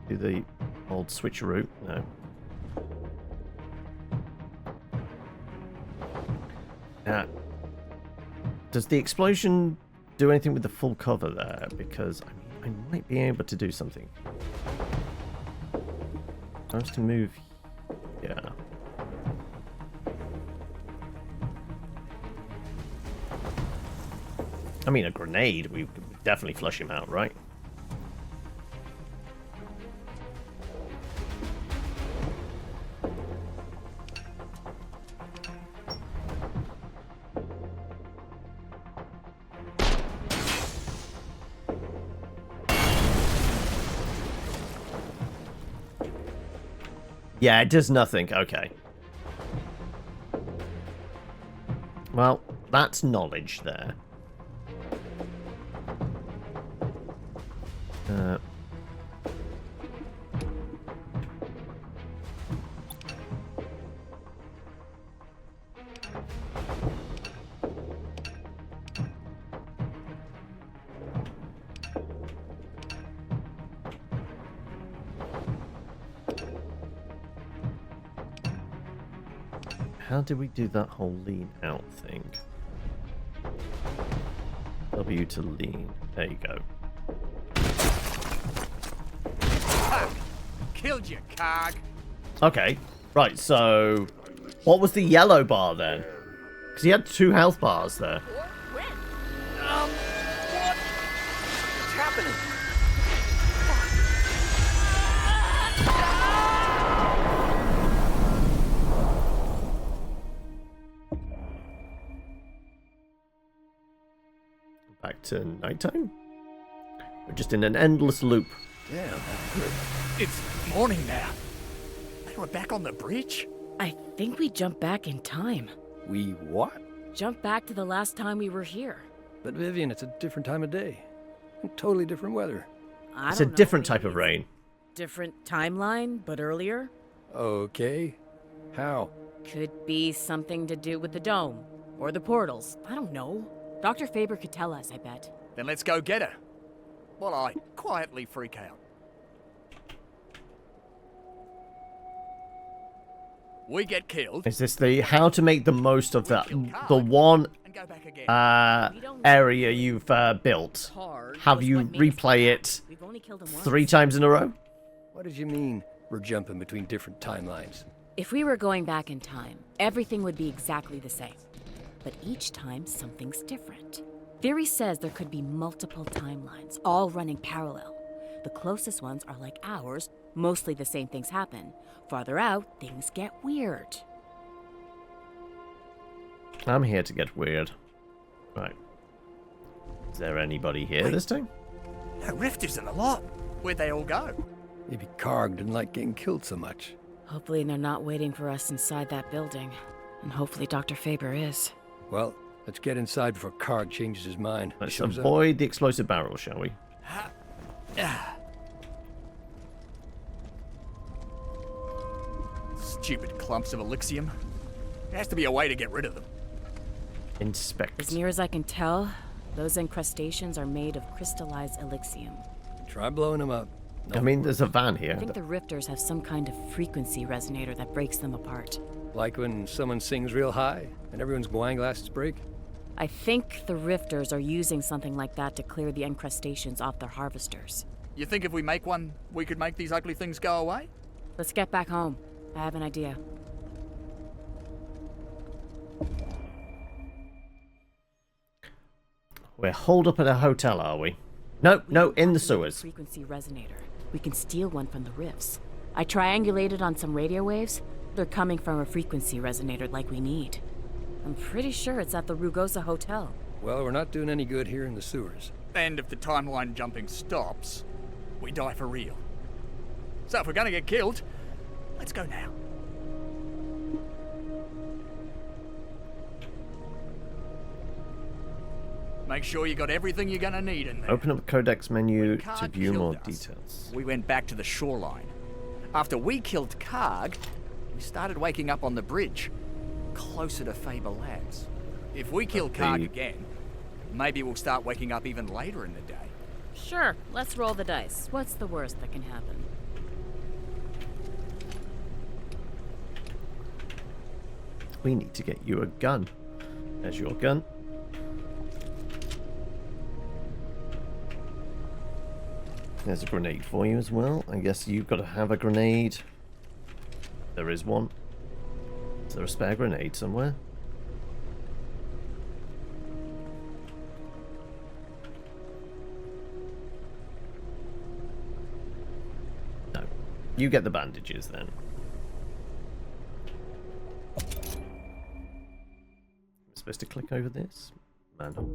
Do the old switcheroo? No. Does the explosion do anything with the full cover there? Because I might be able to do something. I was to move. Yeah. I mean, a grenade, we would definitely flush him out, right? Yeah, it does nothing. Okay. Well, that's knowledge there. How did we do that whole lean out thing? W to lean. There you go. Killed you, cog. Okay. Right, so... What was the yellow bar then? Because he had 2 health bars there. What? What's happening? to nighttime? We're just in an endless loop. Damn. It's morning now. They were back on the bridge? I think we jumped back in time. We what? Jumped back to the last time we were here. But Vivian, it's a different time of day. And totally different weather. I It's a don't know, different type maybe of rain. Different timeline, but earlier? Okay. How? Could be something to do with the dome. Or the portals. I don't know. Dr. Faber could tell us, I bet. Then let's go get her. While I quietly freak out. We get killed. Is this the how to make the most of the one And go back again. area you've built? Hard Have was you what made us replay come it back. We've only killed him once. 3 times in a row? What did you mean we're jumping between different timelines? If we were going back in time, everything would be exactly the same. But each time, something's different. Theory says there could be multiple timelines, all running parallel. The closest ones are like ours, mostly the same things happen. Farther out, things get weird. I'm here to get weird. Right. Is there anybody here this time? No rifters in the lot. Where'd they all go? Maybe Karg didn't like getting killed so much. Hopefully they're not waiting for us inside that building. And hopefully Dr. Faber is. Well, let's get inside before Karg changes his mind. Let's Shows up. avoid the explosive barrel, shall we? Stupid clumps of Elixium. There has to be a way to get rid of them. Inspect. As near as I can tell, those incrustations are made of crystallized Elixium. Try blowing them up. I mean, there's a van I here. think the Rifters have some kind of frequency resonator that breaks them apart. Like when someone sings real high and everyone's wine glasses break? I think the Rifters are using something like that to clear the incrustations off their harvesters. You think if we make one, we could make these ugly things go away? Let's get back home. I have an idea. We're holed up at a hotel, are we? No, no, in the sewers. Frequency resonator. We can steal one from the rifts. I triangulated on some radio waves. They're coming from a frequency resonator like we need. I'm pretty sure it's at the Rugosa Hotel. Well, we're not doing any good here in the sewers. And if the timeline jumping stops, we die for real. So if we're gonna get killed, let's go now. Make sure you got everything you're gonna need in there. Open up the codex menu When to Karg view more killed us, details. We went back to the shoreline. After we killed Karg, we started waking up on the bridge, closer to Faber Labs. If we kill Karg again, maybe we'll start waking up even later in the day. Sure, let's roll the dice. What's the worst that can happen? We need to get you a gun. There's your gun. There's a grenade for you as well. I guess you've got to have a grenade. There is one. Is there a spare grenade somewhere? No. You get the bandages then. I'm supposed to click over this? Manhole.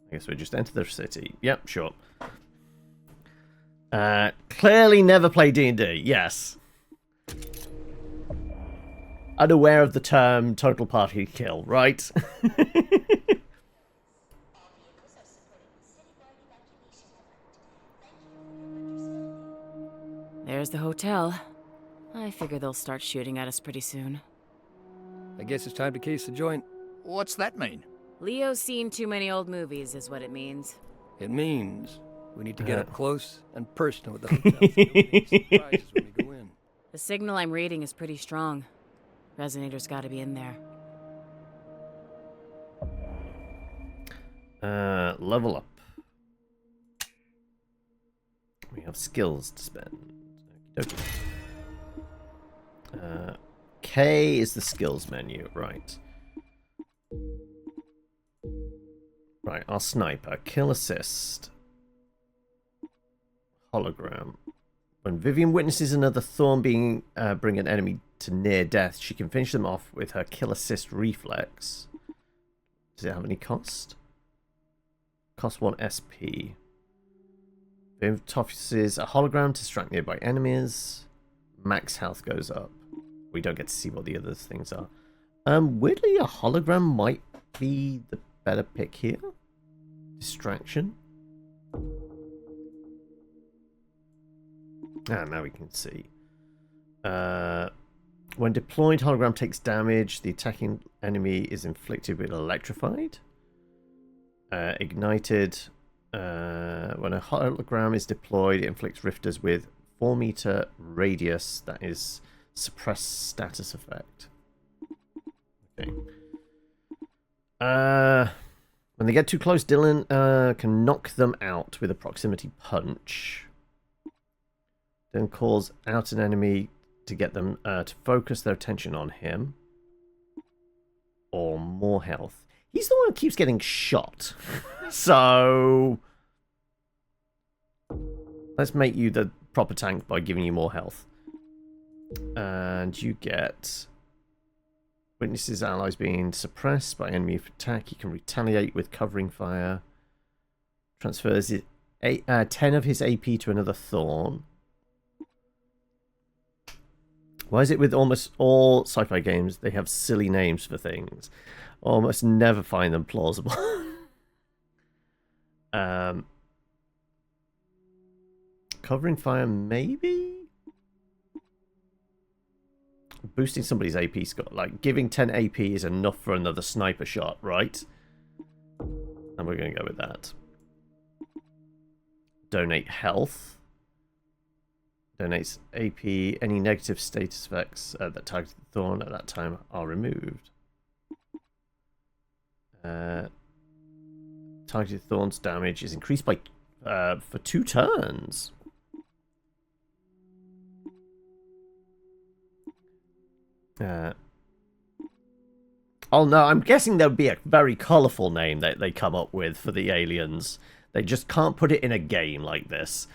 I guess we just enter the city. Yep, sure. Clearly never play D&D. Yes. Unaware of the term total party kill, right? There's the hotel. I figure they'll start shooting at us pretty soon. I guess it's time to case the joint. What's that mean? Leo's seen too many old movies, is what it means. It means we need to get up close and personal with the hotel. So nobody surprises when we go in. The signal I'm reading is pretty strong. Resonator's gotta be in there. Level up. We have skills to spend. Okey-dokey. K is the skills menu, right. Right, our sniper. Kill assist. Hologram. When Vivian witnesses another thorn bring an enemy to near death, she can finish them off with her kill assist reflex. Does it have any cost? Cost 1 SP. It tosses a hologram to strike nearby enemies. Max health goes up. We don't get to see what the other things are. Weirdly, a hologram might be the better pick here. Distraction. Now we can see. When deployed, hologram takes damage. The attacking enemy is inflicted with electrified. Ignited. When a hologram is deployed, it inflicts rifters with 4-meter radius. That is suppressed status effect. Okay. When they get too close, Dylan can knock them out with a proximity punch. Then calls out an enemy to get them to focus their attention on him. Or more health. He's the one who keeps getting shot. So let's make you the proper tank by giving you more health. And you get witnesses allies being suppressed by enemy attack. You can retaliate with covering fire. Transfers 10 of his AP to another Thorn. Why is it with almost all sci-fi games they have silly names for things? Almost never find them plausible. Covering fire, maybe? Boosting somebody's AP score. Like, giving 10 AP is enough for another sniper shot, right? And we're going to go with that. Donate health. Donates AP. Any negative status effects that target the Thorn at that time are removed. Targeted Thorn's damage is increased by for 2 turns. Oh no, I'm guessing there would be a very colourful name that they come up with for the aliens. They just can't put it in a game like this.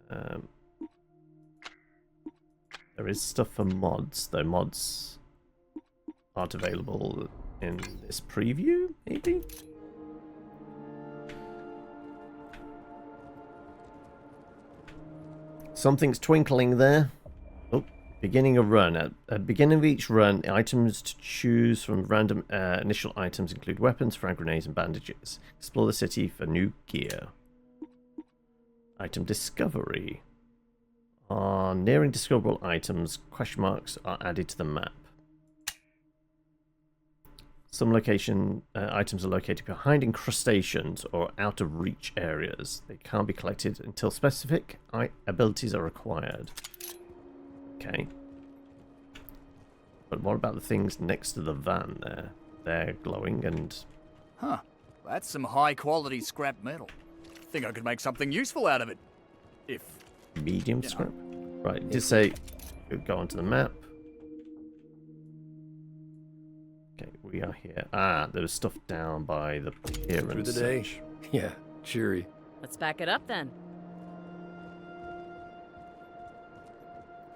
So, there is stuff for mods, though mods aren't available in this preview, maybe? Something's twinkling there. Oh, beginning a run. At the beginning of each run, items to choose from random initial items include weapons, frag grenades, and bandages. Explore the city for new gear. Item discovery. On nearing discoverable items, question marks are added to the map. Some location items are located behind incrustations or out of reach areas. They can't be collected until specific abilities are required. Okay. But what about the things next to the van there? They're glowing and... Huh. That's some high quality scrap metal. Think I could make something useful out of it. If... medium scrap? Right, it did say go onto the map. Okay, we are here. Ah, there was stuff down by the pier and Through the day? Yeah, cheery. Let's back it up then.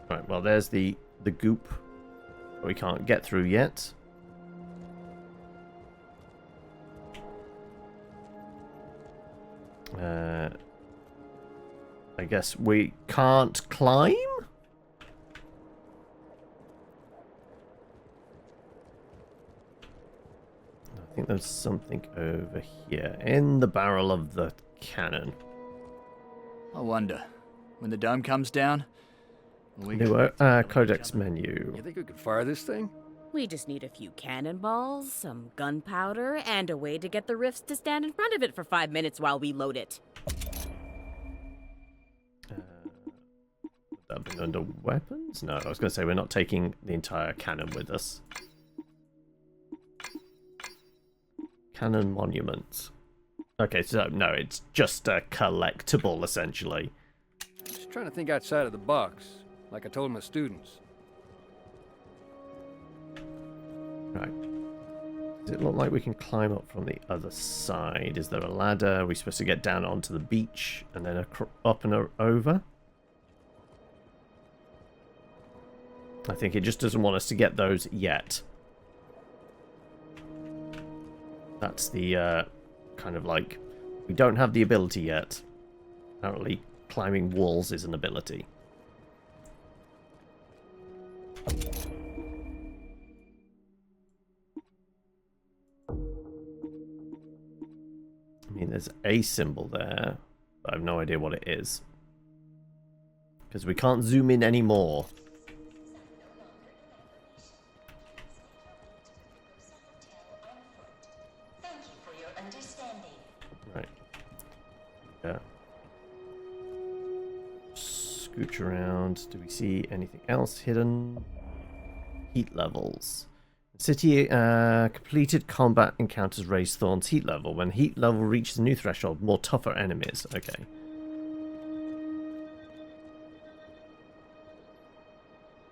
Right, well, there's the goop we can't get through yet. I guess we can't climb? I think there's something over here in the barrel of the cannon. I wonder, when the dome comes down, New codex menu. You think we could fire this thing? We just need a few cannonballs, some gunpowder, and a way to get the rifts to stand in front of it for 5 minutes while we load it. Would that be under weapons? No, I was going to say we're not taking the entire cannon with us. Cannon monument. Okay, so no, it's just a collectible, essentially. Just trying to think outside of the box, like I told my students. Right. Does it look like we can climb up from the other side? Is there a ladder? Are we supposed to get down onto the beach and then up and over? I think it just doesn't want us to get those yet. That's the kind of like, we don't have the ability yet. Apparently, climbing walls is an ability. I mean, there's a symbol there, but I have no idea what it is. Because we can't zoom in anymore. Right. Yeah. Scooch around. Do we see anything else hidden? Heat levels. City completed combat encounters raise Thorn's heat level. When heat level reaches a new threshold, more tougher enemies. Okay.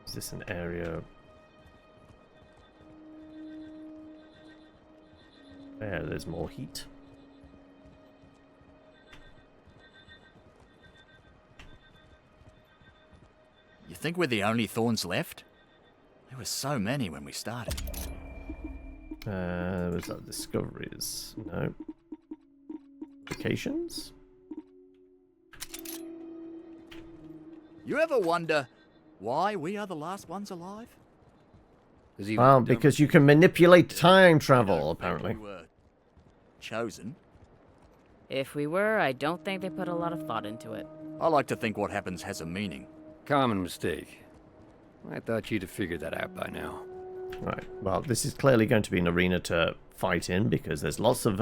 Is this an area? There's more heat. You think we're the only Thorns left? There were so many when we started. Was that discoveries? No. Locations? You ever wonder why we are the last ones alive? Well, because you can manipulate time travel, apparently. We were chosen. If we were, I don't think they put a lot of thought into it. I like to think what happens has a meaning. Common mistake. I thought you'd have figured that out by now. Right, well, this is clearly going to be an arena to fight in, because there's lots of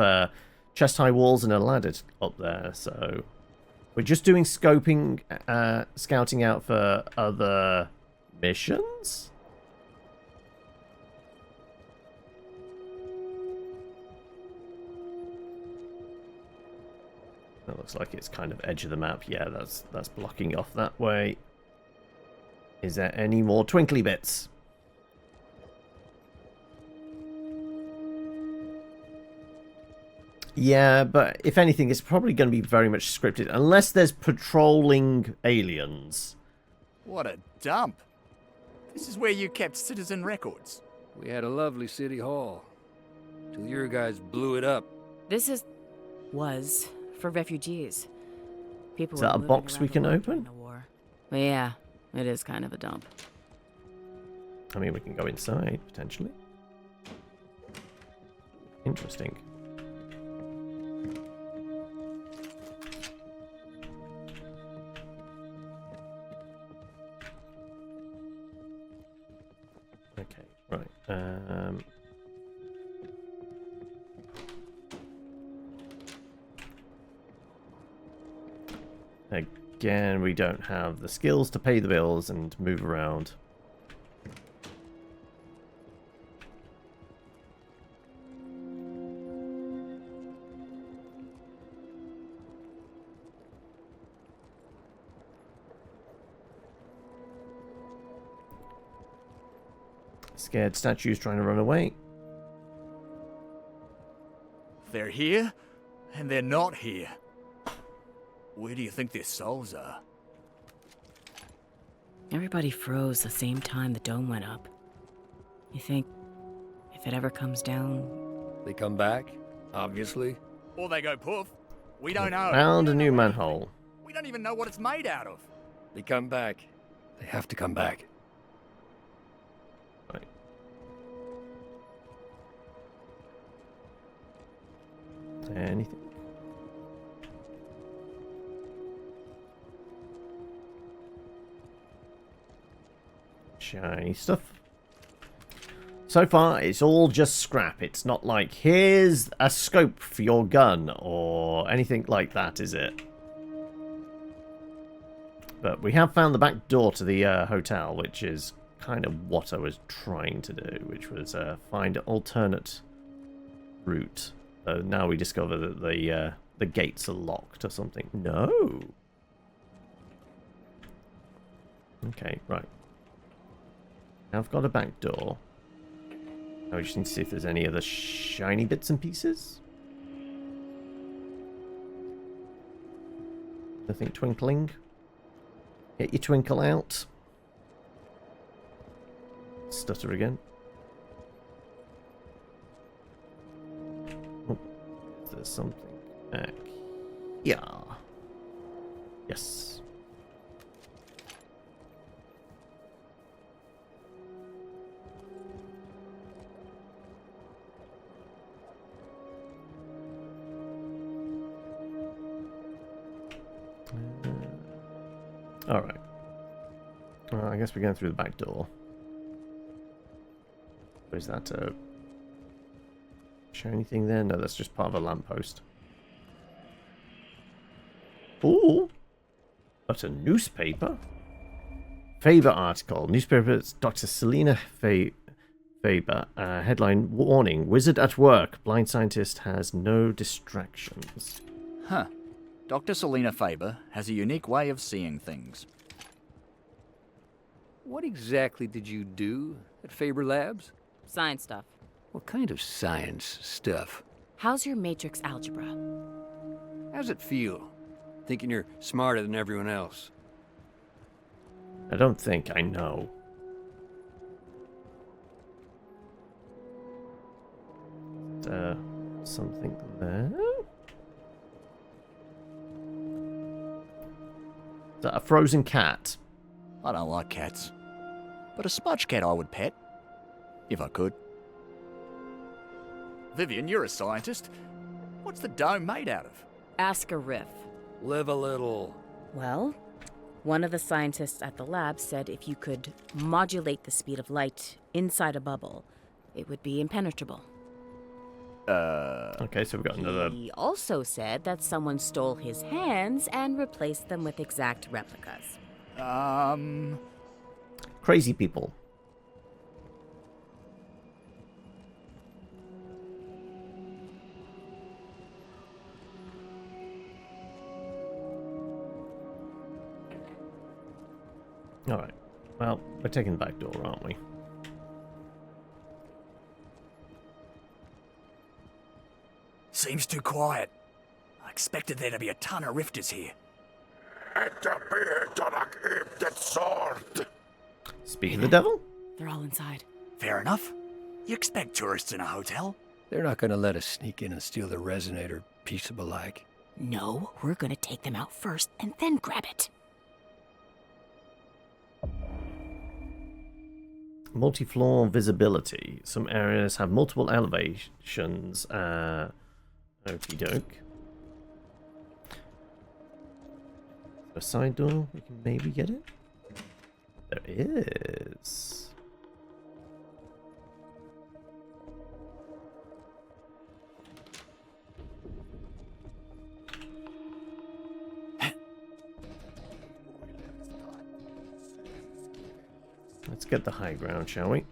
chest-high walls and a ladder up there, so... We're just doing scoping, scouting out for other missions? That looks like it's kind of edge of the map. Yeah, that's blocking off that way. Is there any more twinkly bits? Yeah, but if anything, it's probably going to be very much scripted. Unless there's patrolling aliens. What a dump. This is where you kept citizen records. We had a lovely city hall. Till your guys blew it up. This was for refugees. People Is that were a moving box around we the can world open? during the war. But yeah, it is kind of a dump. I mean, we can go inside, potentially. Interesting. Okay, right. Again, we don't have the skills to pay the bills and move around. Scared statues trying to run away. They're here, and they're not here. Where do you think their souls are? Everybody froze the same time the dome went up. You think if it ever comes down... They come back, obviously. Or they go poof. We don't know. Found a new manhole. We don't even know what it's made out of. They come back. They have to come back. Right. Anything? Shiny stuff. So far, it's all just scrap. It's not like, here's a scope for your gun, or anything like that, is it? But we have found the back door to the hotel, which is kind of what I was trying to do, which was find an alternate route. Now we discover that the gates are locked or something. No! Okay, right. Now I've got a back door. Now we just need to see if there's any other shiny bits and pieces. Nothing twinkling. Get your twinkle out. Stutter again. there's something back here. Yes. Alright. Well, I guess we're going through the back door. Is that show anything there? No, that's just part of a lamppost. Ooh! That's a newspaper. Faber article. Newspaper, it's Dr. Selina Faber. Headline, warning. Wizard at work. Blind scientist has no distractions. Huh. Dr. Selina Faber has a unique way of seeing things. What exactly did you do at Faber Labs? Science stuff. What kind of science stuff? How's your matrix algebra? How's it feel? Thinking you're smarter than everyone else? I don't think I know. Something there? Is that a frozen cat? I don't like cats. But a smudge cat I would pet. If I could. Vivian, you're a scientist. What's the dome made out of? Ask a riff. Live a little. Well, one of the scientists at the lab said if you could modulate the speed of light inside a bubble, it would be impenetrable. Okay, so we've got another... He also said that someone stole his hands and replaced them with exact replicas. Crazy people. Alright. Well, we're taking the back door, aren't we? Seems too quiet. I expected there to be a ton of rifters here. Speak of the devil? They're all inside. Fair enough. You expect tourists in a hotel? They're not gonna let us sneak in and steal the resonator peaceable like. No, we're gonna take them out first and then grab it. Multi-floor visibility. Some areas have multiple elevations. Okie doke. A side door, we can maybe get it. There is. Let's get the high ground, shall we?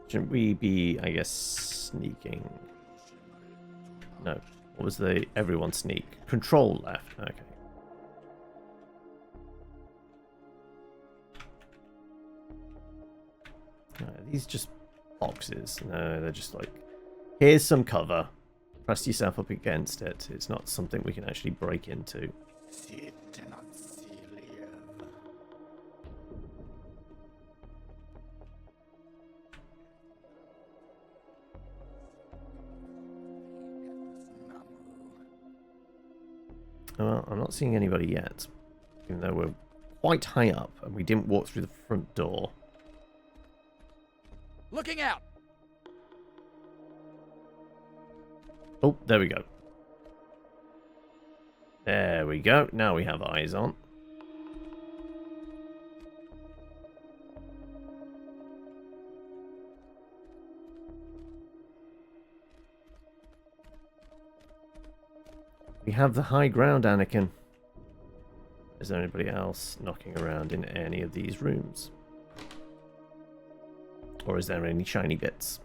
Shouldn't we be, I guess, sneaking? No. What was the everyone sneak? Control left. Okay. Are these just boxes? No, they're just like, here's some cover. Press yourself up against it. It's not something we can actually break into. Well, I'm not seeing anybody yet, even though we're quite high up and we didn't walk through the front door. Looking out! Oh, there we go. There we go. Now we have eyes on. We have the high ground, Anakin. Is there anybody else knocking around in any of these rooms? Or is there any shiny bits?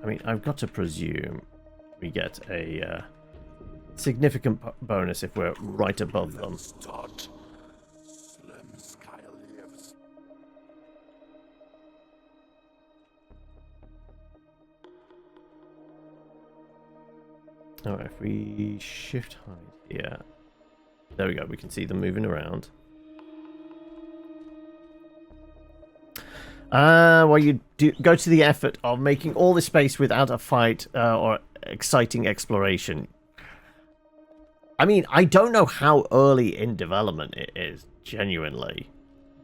I mean, I've got to presume we get a significant bonus if we're right above them. Alright, if we shift hide here. There we go, we can see them moving around. Well, you do go to the effort of making all this space without a fight or exciting exploration. I mean, I don't know how early in development it is, genuinely.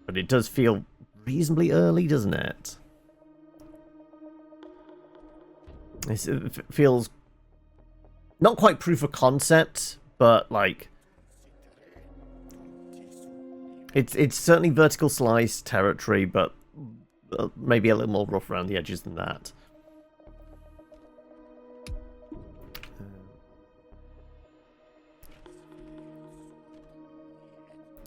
But it does feel reasonably early, doesn't it? It feels not quite proof of concept, but like it's certainly vertical slice territory, but maybe a little more rough around the edges than that.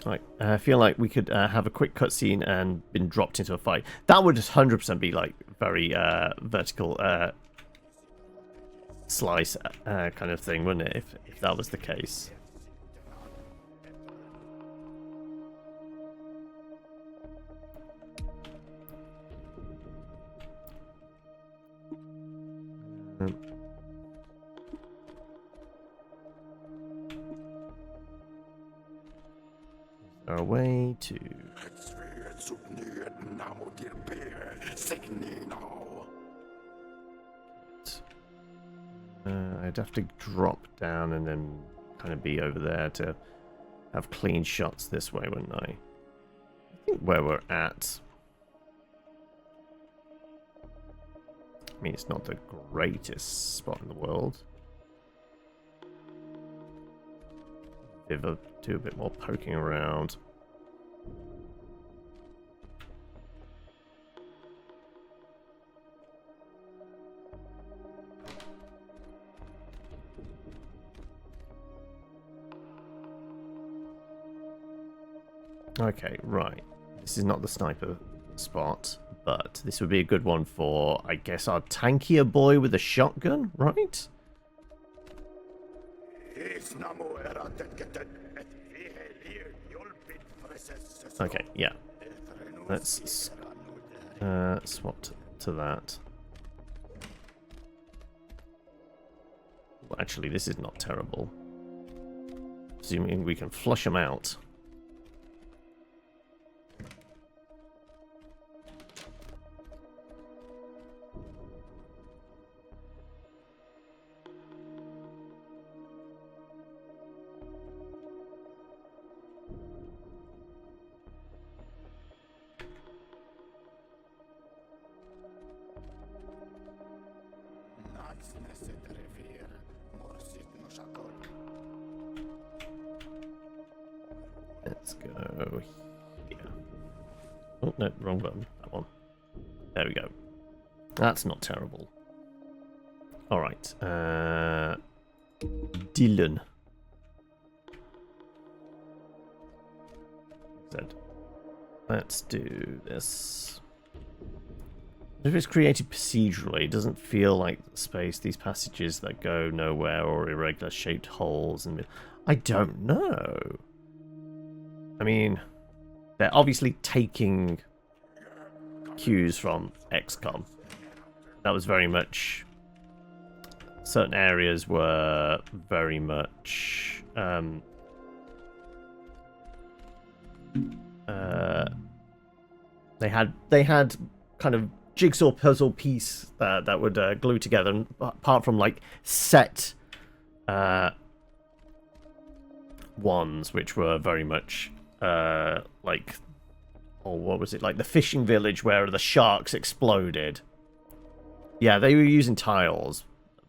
Right, I feel like we could have a quick cutscene and been dropped into a fight. That would 100% be like very vertical slice kind of thing, wouldn't it? If that was the case. Is there a way to... I'd have to drop down and then kind of be over there to have clean shots this way, wouldn't I? I think where we're at... I mean, it's not the greatest spot in the world. Do a bit more poking around. Okay, right. This is not the sniper spot, but this would be a good one for, I guess, our tankier boy with a shotgun, right? Okay, yeah. Let's swap to that. Well, actually, this is not terrible. Assuming we can flush them out. Let's go here. Oh, no, wrong button. That one. There we go. That's not terrible. Alright. Dylan. Let's do this. If it's created procedurally, it doesn't feel like space. These passages that go nowhere or irregular shaped holes. And I don't know. I mean, they're obviously taking cues from XCOM. That was very much... Certain areas were very much... They had kind of jigsaw puzzle piece that would glue together, and apart from like set ones, which were very much like, oh, what was it, like the fishing village where the sharks exploded. Yeah, they were using tiles,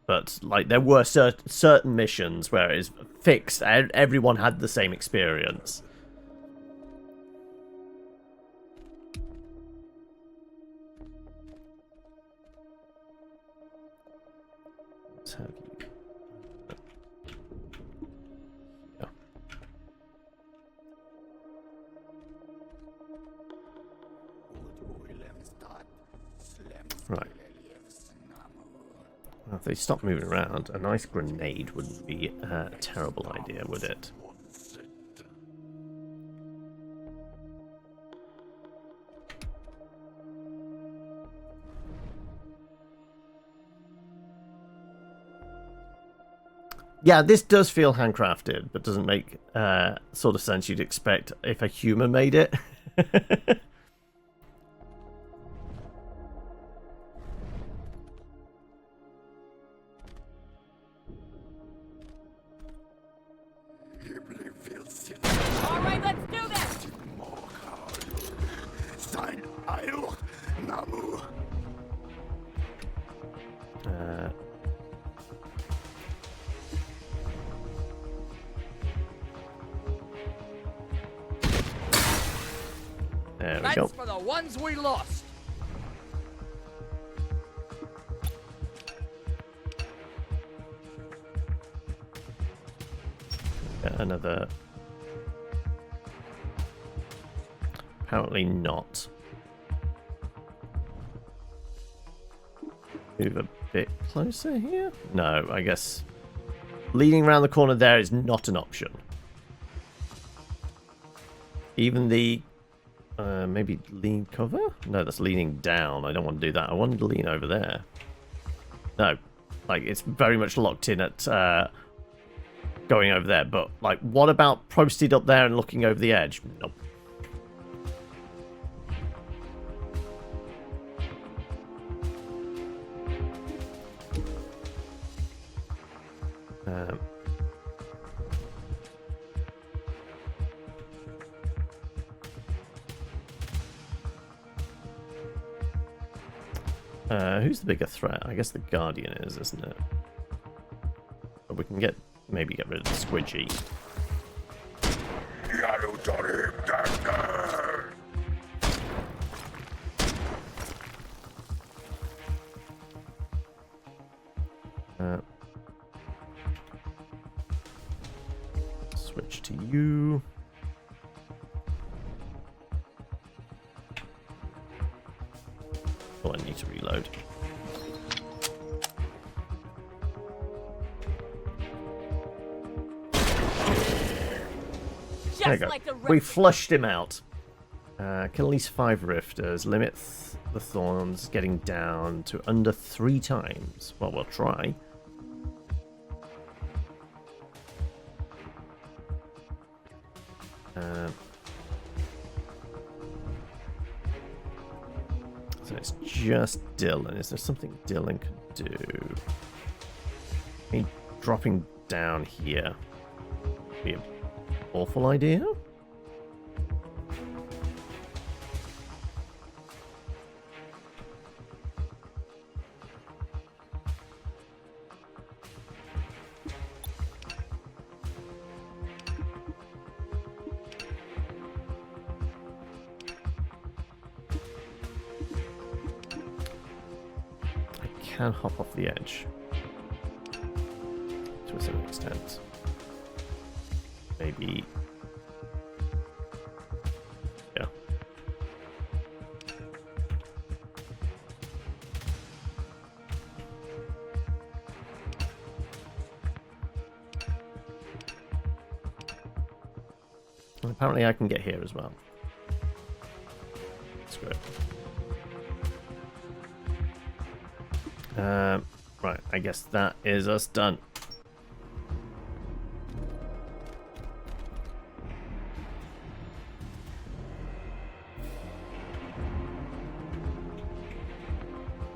but like there were certain missions where it is fixed and everyone had the same experience. Let's have you. Yeah. Right. Well, if they stop moving around, a nice grenade wouldn't be a terrible idea, would it? Yeah, this does feel handcrafted, but doesn't make sort of sense you'd expect if a human made it. All right, let's do this. There we That's go. for the ones we lost. Another. Apparently not. Move a bit closer here? No, I guess leaning around the corner there is not an option. Even the maybe lean cover? No, that's leaning down. I don't want to do that. I want to lean over there. No, like it's very much locked in at going over there. But like, what about posted up there and looking over the edge? Nope. Who's the bigger threat? I guess the Guardian is, isn't it? But we can maybe get rid of the Squidgy. Switch to you. Oh, I need to reload. There you go. Like the We flushed him out. Kill at least 5 rifters. Limit the thorns getting down to under 3 times. Well, we'll try. So it's just Dylan. Is there something Dylan could do? I mean, dropping down here would be an awful idea. Can hop off the edge to a certain extent. Maybe. Yeah. And apparently I can get here as well. That's great. Right, I guess that is us done.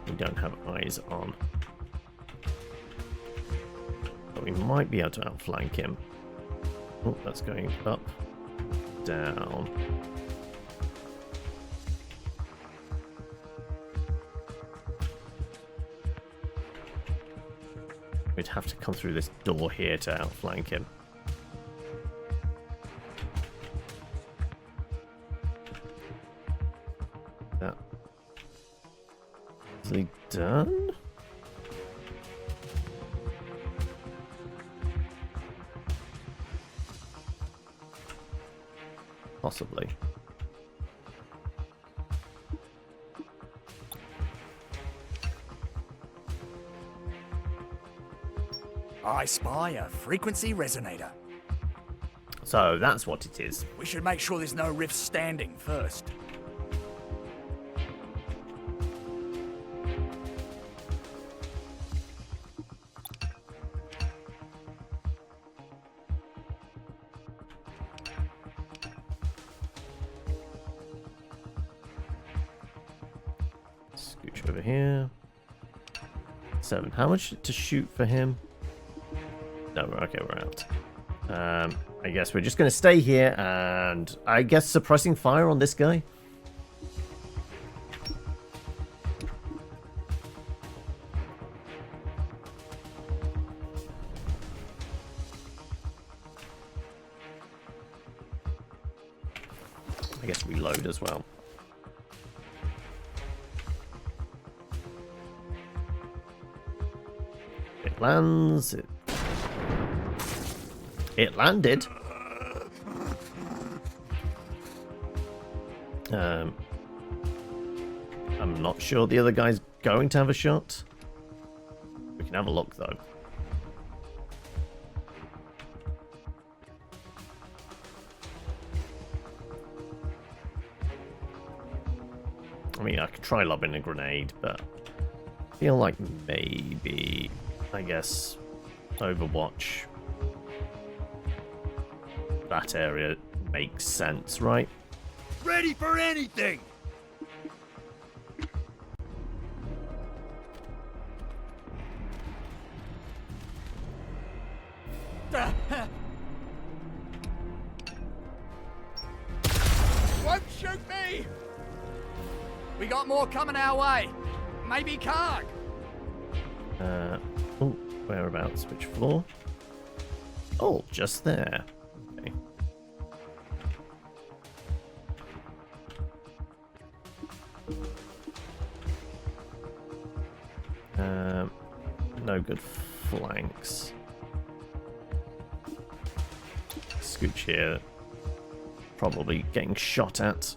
We don't have eyes on. But we might be able to outflank him. Oh, that's going up, down. We'd have to come through this door here to outflank him. That is he done? Possibly. I spy a frequency resonator. So that's what it is. We should make sure there's no rifts standing first. switch over here. 7. How much to shoot for him? No, okay, we're out. I guess we're just going to stay here and I guess suppressing fire on this guy. I guess reload as well. It lands. It landed. I'm not sure the other guy's going to have a shot. We can have a look though. I mean, I could try lobbing a grenade, but I feel like maybe, I guess, Overwatch. That area makes sense, right? Ready for anything! Won't shoot me! We got more coming our way. Maybe Karg. Oh, whereabouts? Which floor? Oh, just there. Okay. No good flanks. Scooch here. Probably getting shot at.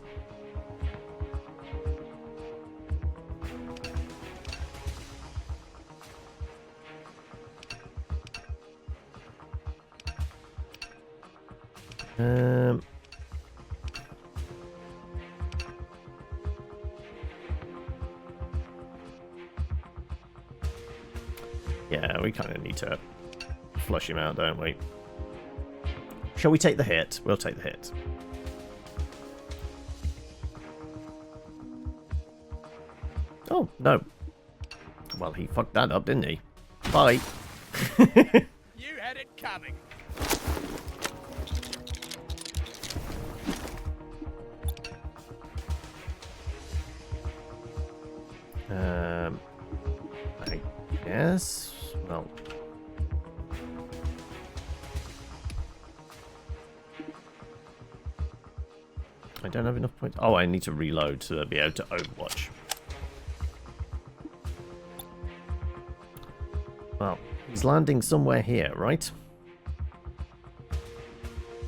Yeah, we kind of need to flush him out, don't we? Shall we take the hit? We'll take the hit. Oh, no. Well, he fucked that up, didn't he? Bye. You had it coming. I guess. Well. I don't have enough points. Oh, I need to reload to be able to Overwatch. Well, he's landing somewhere here, right?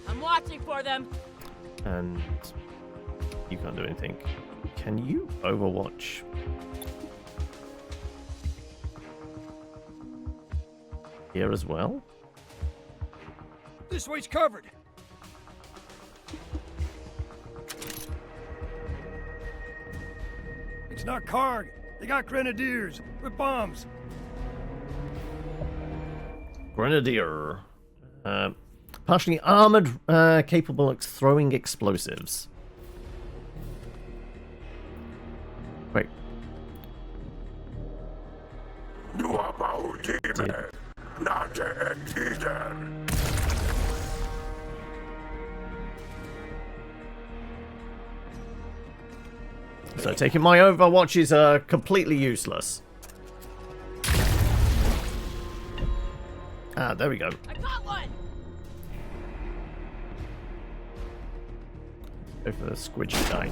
I'm watching for them. And you can't do anything. Can you Overwatch? Here as well? This way's covered. It's not Karg. They got grenadiers with bombs. Grenadier. Partially armored, capable of throwing explosives. Wait. So taking my Overwatch is completely useless. Ah, there we go. I got one. Go for the squidgy guy.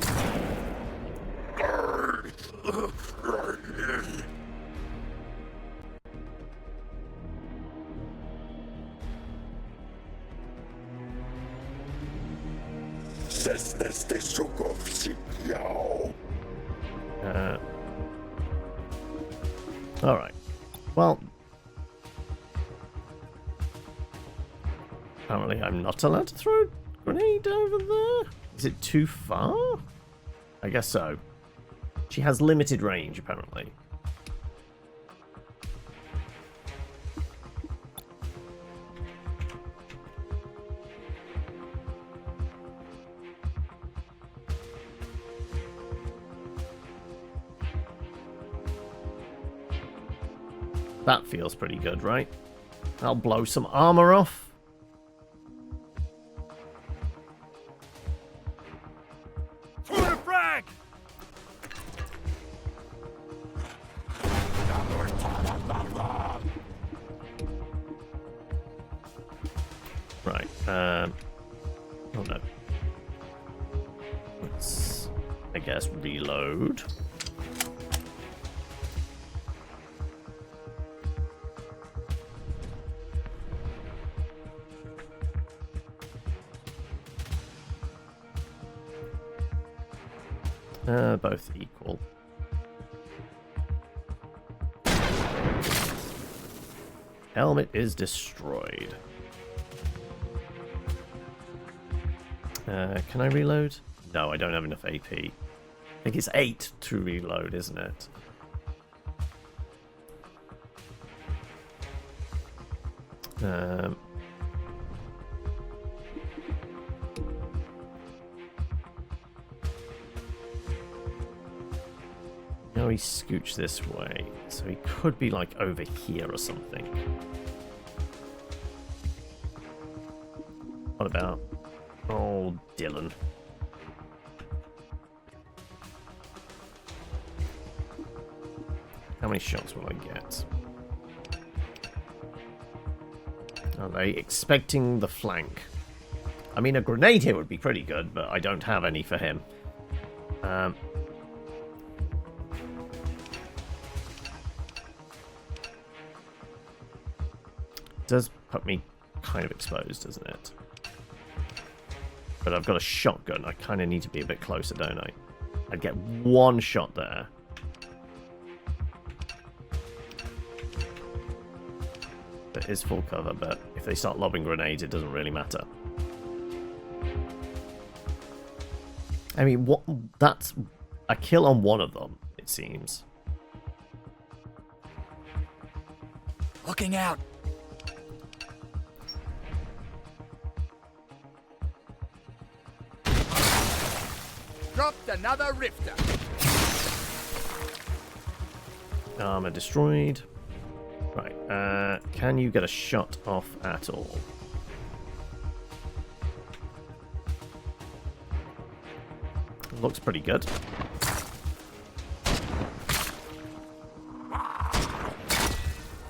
Alright. Well, apparently I'm not allowed to throw a grenade over there. Is it too far? I guess so. She has limited range, apparently. That feels pretty good, right? I'll blow some armor off. For the frag! Right. Oh no. Let's, I guess, reload. Both equal. Helmet is destroyed. Can I reload? No, I don't have enough AP. I think it's 8 to reload, isn't it? Now he scooch this way, so he could be like over here or something. What about old Dylan? How many shots will I get? Are they expecting the flank? I mean, a grenade here would be pretty good, but I don't have any for him. Does put me kind of exposed, doesn't it? But I've got a shotgun. I kind of need to be a bit closer, don't I? I'd get one shot there. It is full cover, but if they start lobbing grenades, it doesn't really matter. I mean, what? That's a kill on one of them, it seems. Looking out! Dropped another rifter. Armor destroyed. Right, can you get a shot off at all? Looks pretty good.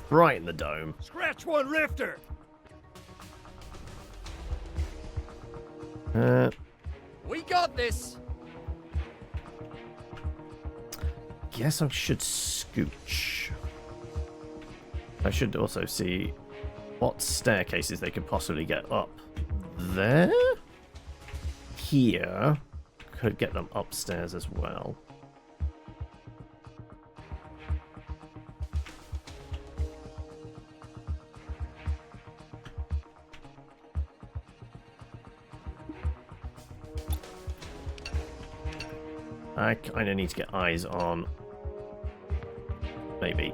Right in the dome. Scratch one rifter! We got this! Guess I should scooch. I should also see what staircases they could possibly get up. There? Here. Could get them upstairs as well. I kind of need to get eyes on. Maybe.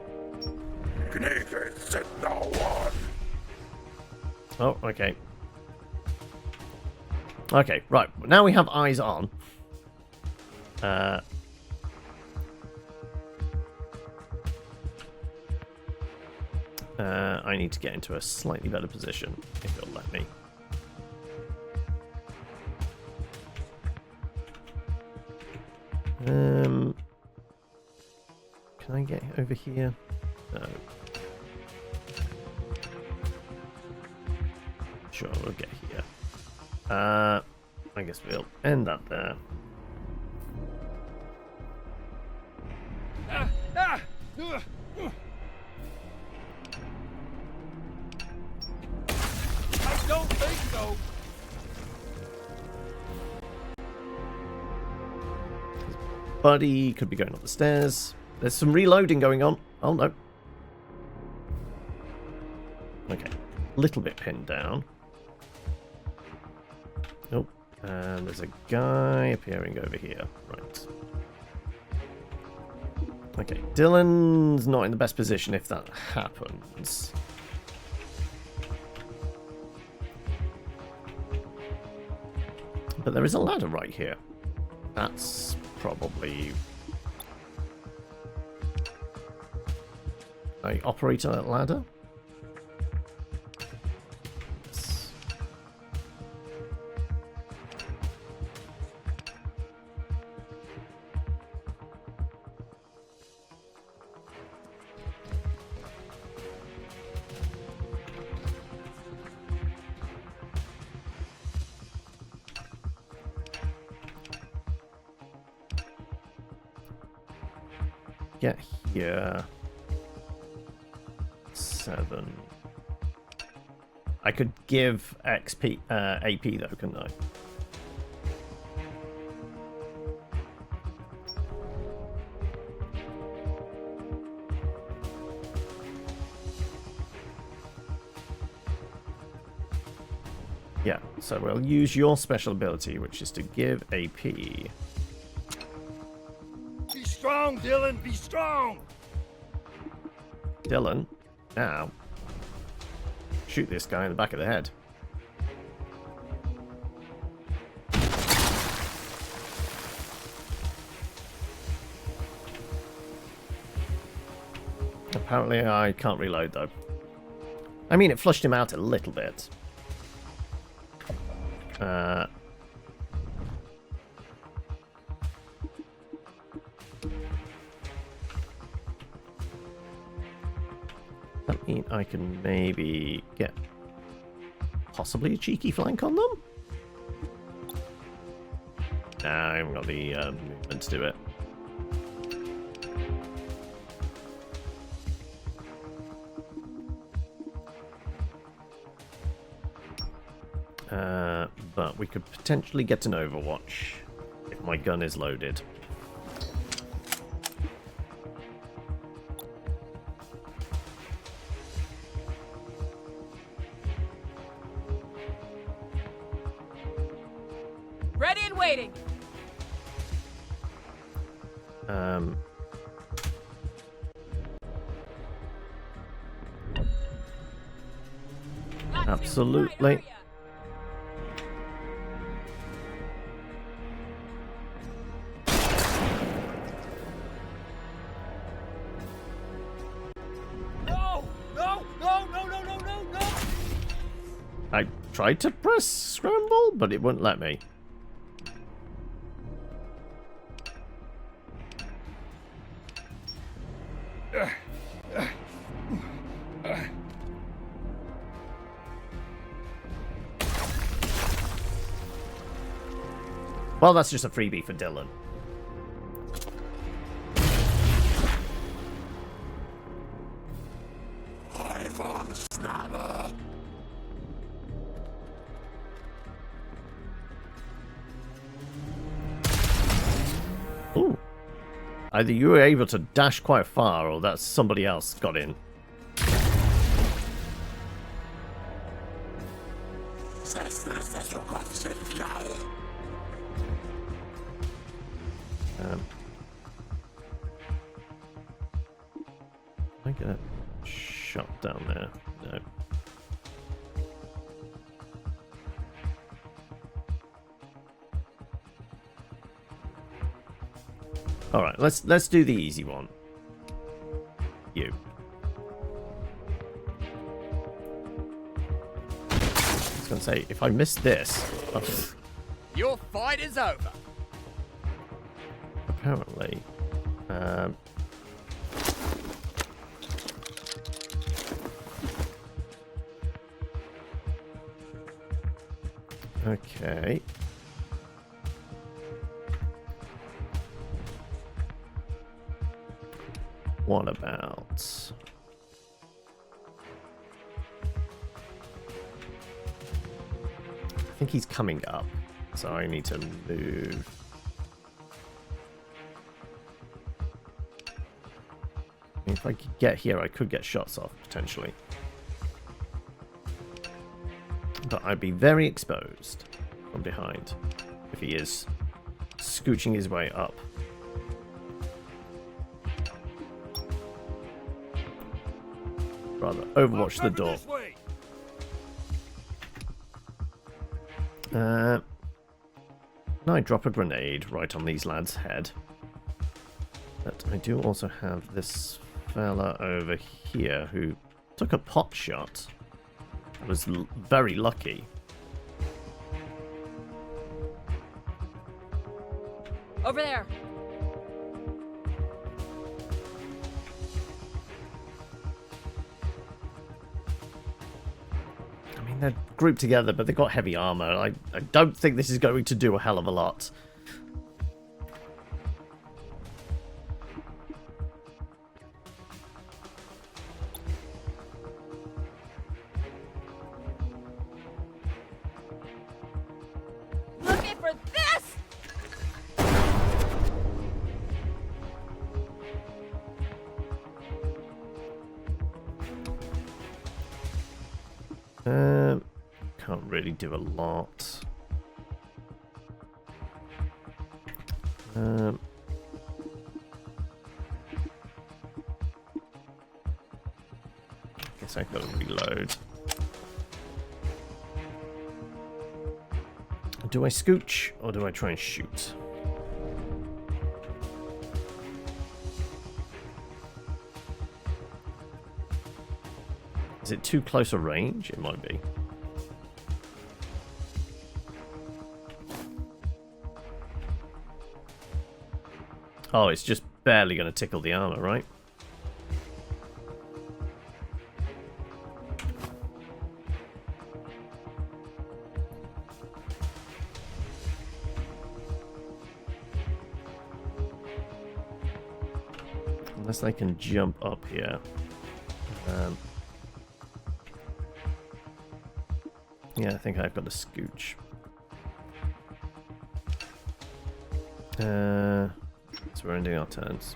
Oh, okay. Okay, right. Now we have eyes on. I need to get into a slightly better position, if you'll let me. Can I get over here? No. Sure, we'll get here. I guess we'll end that there. I don't think so. Buddy could be going up the stairs. There's some reloading going on. Oh no. Okay. Little bit pinned down. Oh. And there's a guy appearing over here. Right. Okay. Dylan's not in the best position if that happens. But there is a ladder right here. That's probably I operate a ladder. Get here. 7. I could give XP, AP though, couldn't I? Yeah, so we'll use your special ability, which is to give AP. Be strong, Dylan, be strong! Dylan, now, shoot this guy in the back of the head. Apparently I can't reload though. I mean, it flushed him out a little bit. That mean I can maybe get possibly a cheeky flank on them? Nah, I haven't got the movement to do it. But we could potentially get an Overwatch if my gun is loaded. Ready and waiting. Absolutely. I tried to press scramble, but it wouldn't let me. Well, that's just a freebie for Dylan. Ooh. Either you were able to dash quite far, or that's somebody else got in. I get a shot down there. No. All right, let's do the easy one. You. I was gonna say, if I miss this, Your fight is over. apparently. Okay. What about... I think he's coming up, so I need to move. If I could get here, I could get shots off, potentially. But I'd be very exposed from behind if he is scooching his way up. Rather overwatch the door. Now I drop a grenade right on these lads' head. But I do also have this fella over here who took a pot shot. Was very lucky. Over there. I mean, they're grouped together, but they've got heavy armor. I don't think this is going to do a hell of a lot. Looking for this! Can't really do a lot. Guess I've got to reload. Do I scooch or do I try and shoot? Is it too close a range? It might be. Oh, it's just barely going to tickle the armor, right? Unless they can jump up here. Yeah, I think I've got a scooch. So we're ending our turns.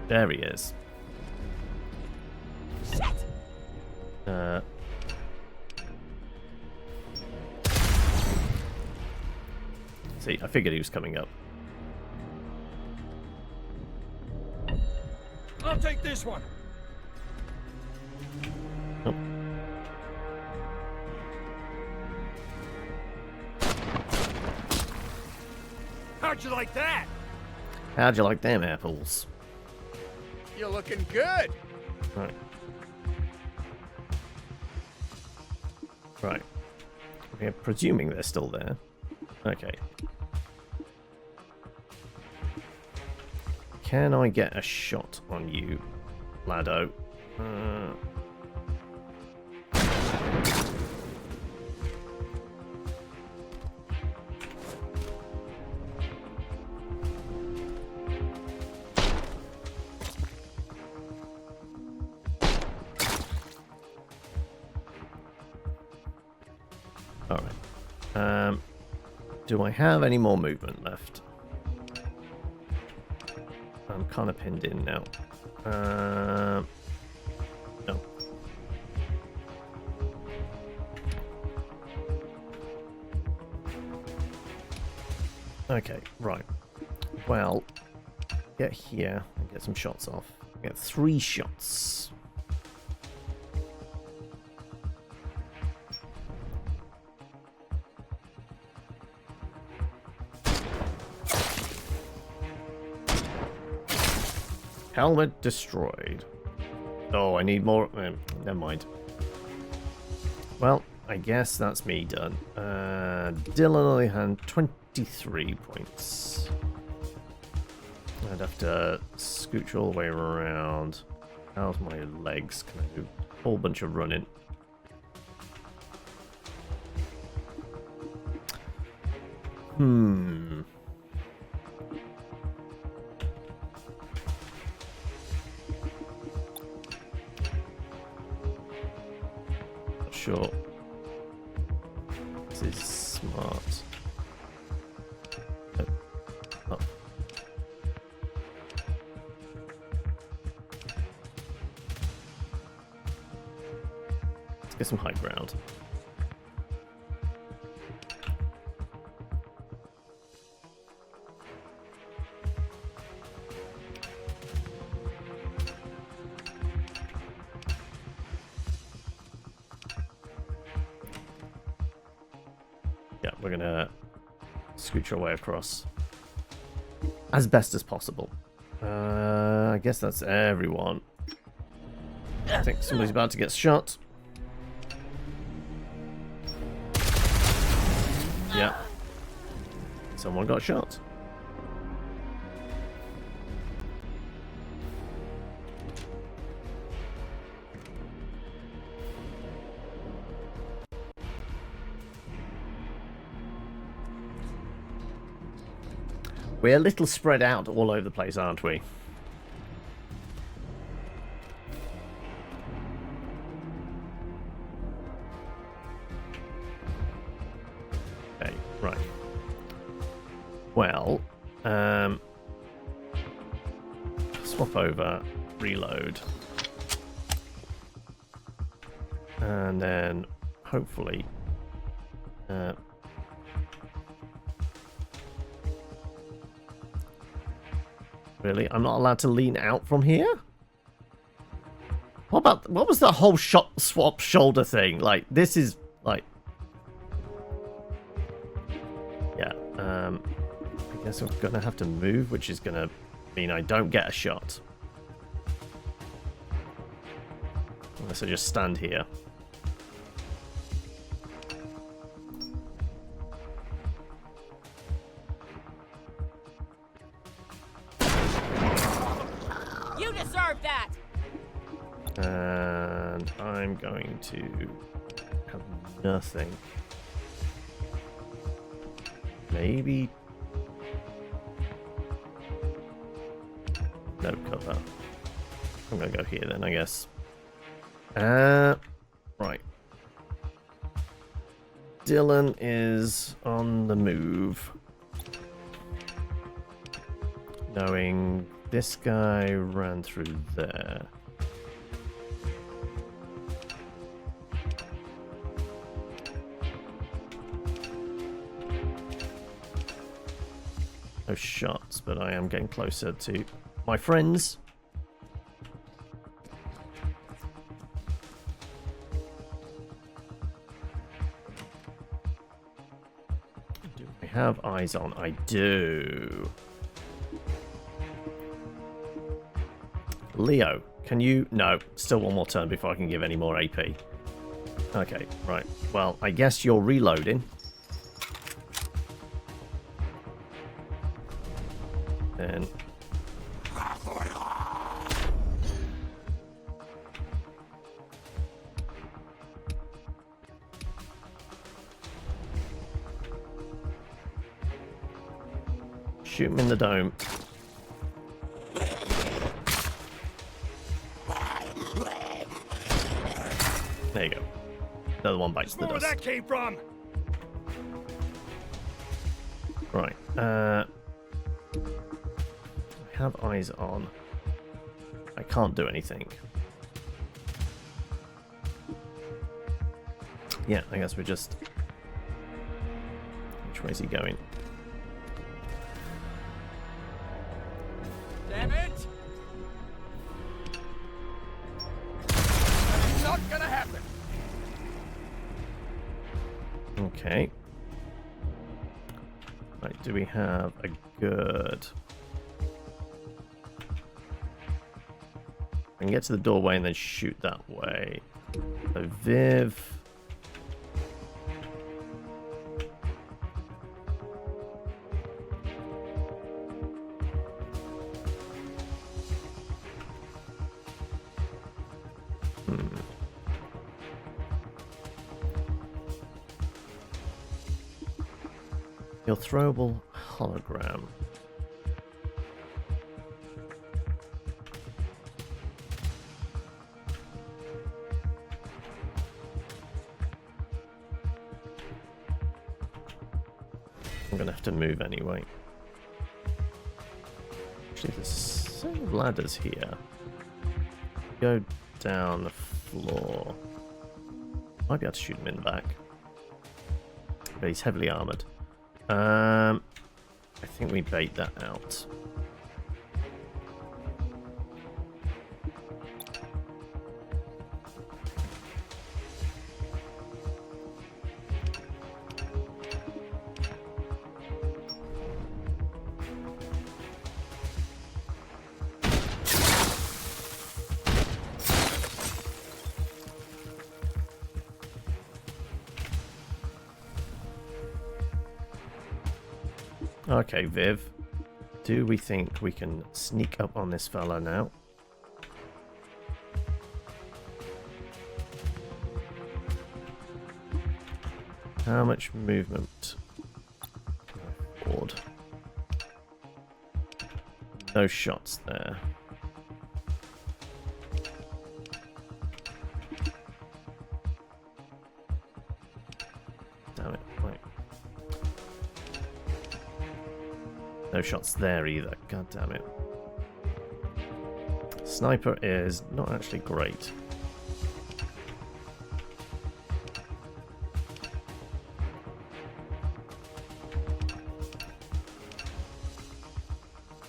There he is. See, I figured he was coming up. I'll take this one. Oh. How'd you like that? How'd you like them apples? You're looking good. Right. Right. We're presuming they're still there. Okay. Can I get a shot on you, Lado? Alright. Do I have any more movement left? I'm kind of pinned in now. No. Okay, right. Well, get here and get some shots off. Get 3 shots. Helmet destroyed. Oh, I need more. Never mind. Well, I guess that's me done. Dylan only had 23 points. I'd have to scooch all the way around. How's my legs? Can I do a whole bunch of running? Not sure. This is smart. Oh. Let's get some high ground. we're gonna scooch our way across as best as possible. I guess that's everyone. I think somebody's about to get shot. Yeah. Someone got shot. We're a little spread out all over the place, aren't we? Okay, right. Well, swap over, reload. And then, hopefully, really? I'm not allowed to lean out from here? What was that whole shot swap shoulder thing? Like, this is, like... Yeah, I guess I'm gonna have to move, which is gonna mean I don't get a shot. Unless I just stand here. And I'm going to have nothing. Maybe... No cover. I'm going to go here then, I guess. Right. Dylan is on the move. Knowing this guy ran through there. No shots, but I am getting closer to my friends. Do I have eyes on? I do. Leo, can you... No, still one more turn before I can give any more AP. Okay, right. Well, I guess you're reloading. Then... shoot him in the dome. There you go. The other one bites the dust. Where that came from? Right. I have eyes on. I can't do anything. Yeah, I guess we're just... Which way is he going? Damn it! It's not gonna happen. Okay. Right, do we have a good... I can get to the doorway and then shoot that way. So Viv... Your throwable hologram. I'm gonna have to move anyway. Actually, there's a set of ladders here. Go down the floor. Might be able to shoot him in the back. But he's heavily armored. I think we bait that out. Okay, Viv. Do we think we can sneak up on this fella now? How much movement can I afford? No shots there. Damn it, right. No shots there either, god damn it. Sniper is not actually great.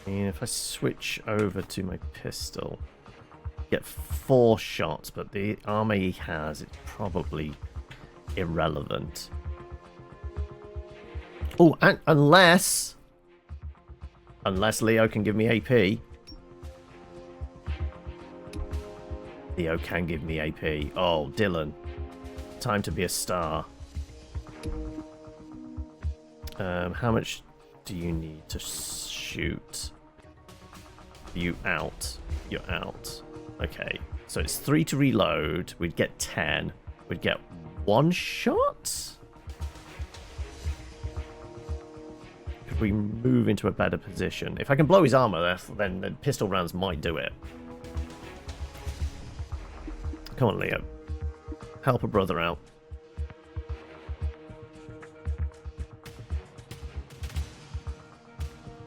And if I switch over to my pistol, get 4 shots, but the armor he has is probably irrelevant. Oh, and unless Leo can give me AP. Leo can give me AP. Oh, Dylan. Time to be a star. How much do you need to shoot? You out. You're out. Okay. So it's 3 to reload. We'd get 10. We'd get 1 shot? Could we move into a better position? If I can blow his armor, then the pistol rounds might do it. Come on, Leo. Help a brother out.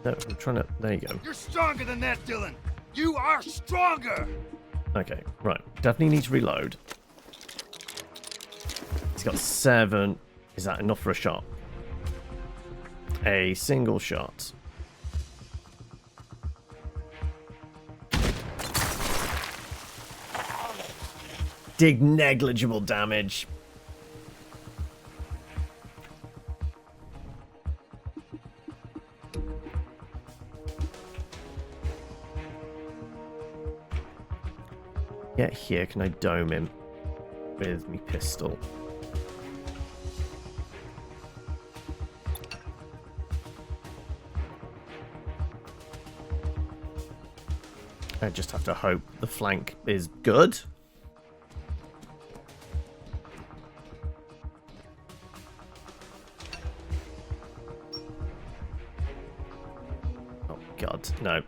No, I'm trying to... There you go. You're stronger than that, Dylan. You are stronger. Okay, right. Definitely need to reload. He's got 7. Is that enough for a shot? A single shot. Did negligible damage. Get here, can I dome him with me pistol? I just have to hope the flank is good. Oh god, no.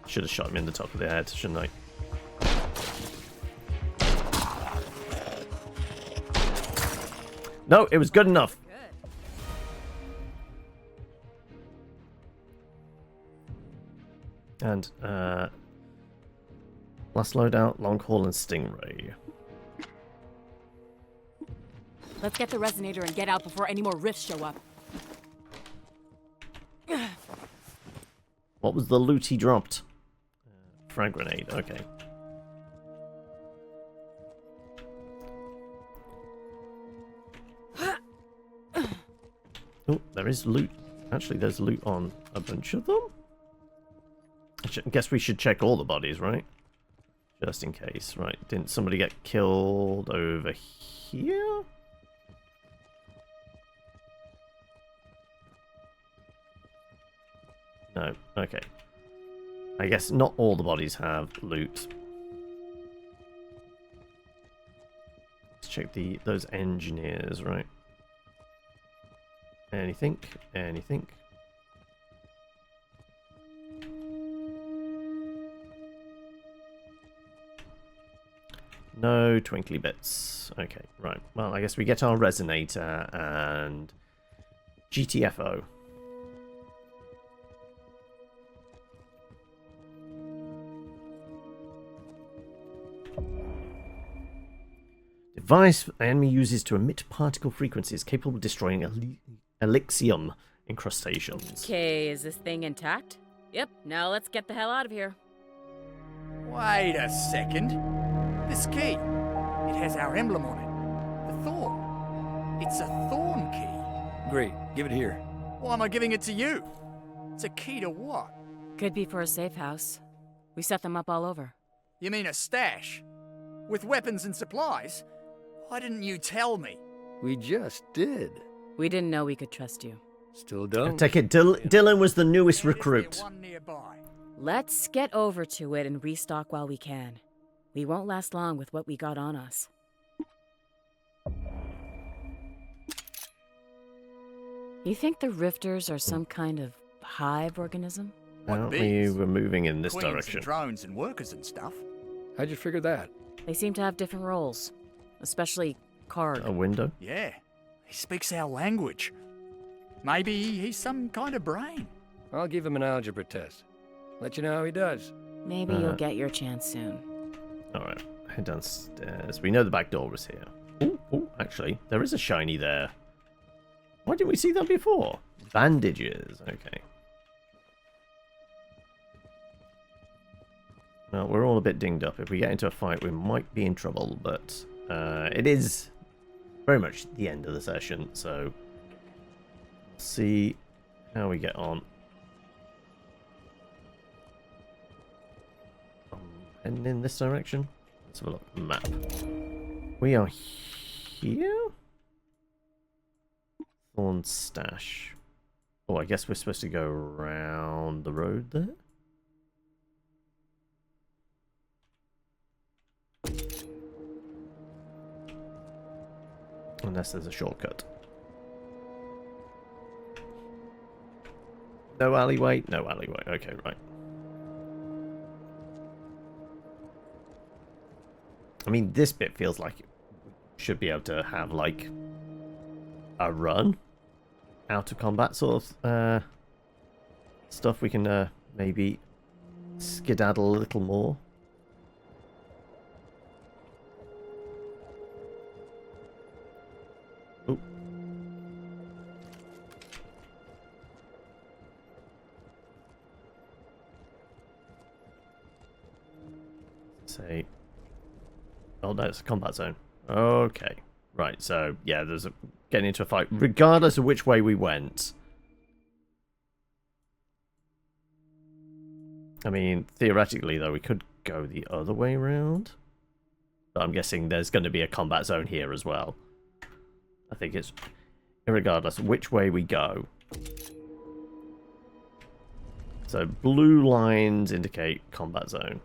Should have shot him in the top of the head, shouldn't I? No, it was good enough. And, last loadout, long haul and stingray. Let's get the resonator and get out before any more rifts show up. What was the loot he dropped? Frag grenade, okay. Oh, there is loot. Actually, there's loot on a bunch of them. I guess we should check all the bodies, right? Just in case, right? Didn't somebody get killed over here? No, okay. I guess not all the bodies have loot. Let's check those engineers, right? Anything? Anything? No twinkly bits. Okay, right. Well, I guess we get our resonator and GTFO. Device enemy uses to emit particle frequencies capable of destroying Elysium incrustations. Okay, is this thing intact? Yep, now let's get the hell out of here. Wait a second. This key. It has our emblem on it. The thorn. It's a thorn key. Great. Give it here. Why am I giving it to you? It's a key to what? Could be for a safe house. We set them up all over. You mean a stash? With weapons and supplies? Why didn't you tell me? We just did. We didn't know we could trust you. Still I don't. take it Dylan was the newest recruit. One nearby. Let's get over to it and restock while we can. We won't last long with what we got on us. You think the Rifters are some kind of hive organism? Apparently bees? we're moving in this Queens direction. and drones and workers and stuff. How'd you figure that? They seem to have different roles, especially Karg. A window? Yeah, he speaks our language. Maybe he's some kind of brain. I'll give him an algebra test. Let you know how he does. Maybe you'll get your chance soon. Alright, head downstairs. We know the back door was here. Oh, actually, there is a shiny there. Why didn't we see that before? Bandages, okay. Well, we're all a bit dinged up. If we get into a fight, we might be in trouble, but it is very much the end of the session, so see how we get on. Heading in this direction. Let's have a look at the map. We are here? Thorn Stash. Oh, I guess we're supposed to go around the road there? Unless there's a shortcut. No alleyway? No alleyway. Okay, right. I mean, this bit feels like it should be able to have, like, a run out of combat sort of stuff. We can maybe skedaddle a little more. Oop. Say, oh, no, it's a combat zone. Okay, right. So yeah, there's a getting into a fight, regardless of which way we went. I mean, theoretically, though, we could go the other way around. But I'm guessing there's going to be a combat zone here as well. I think it's irregardless of which way we go. So blue lines indicate combat zone.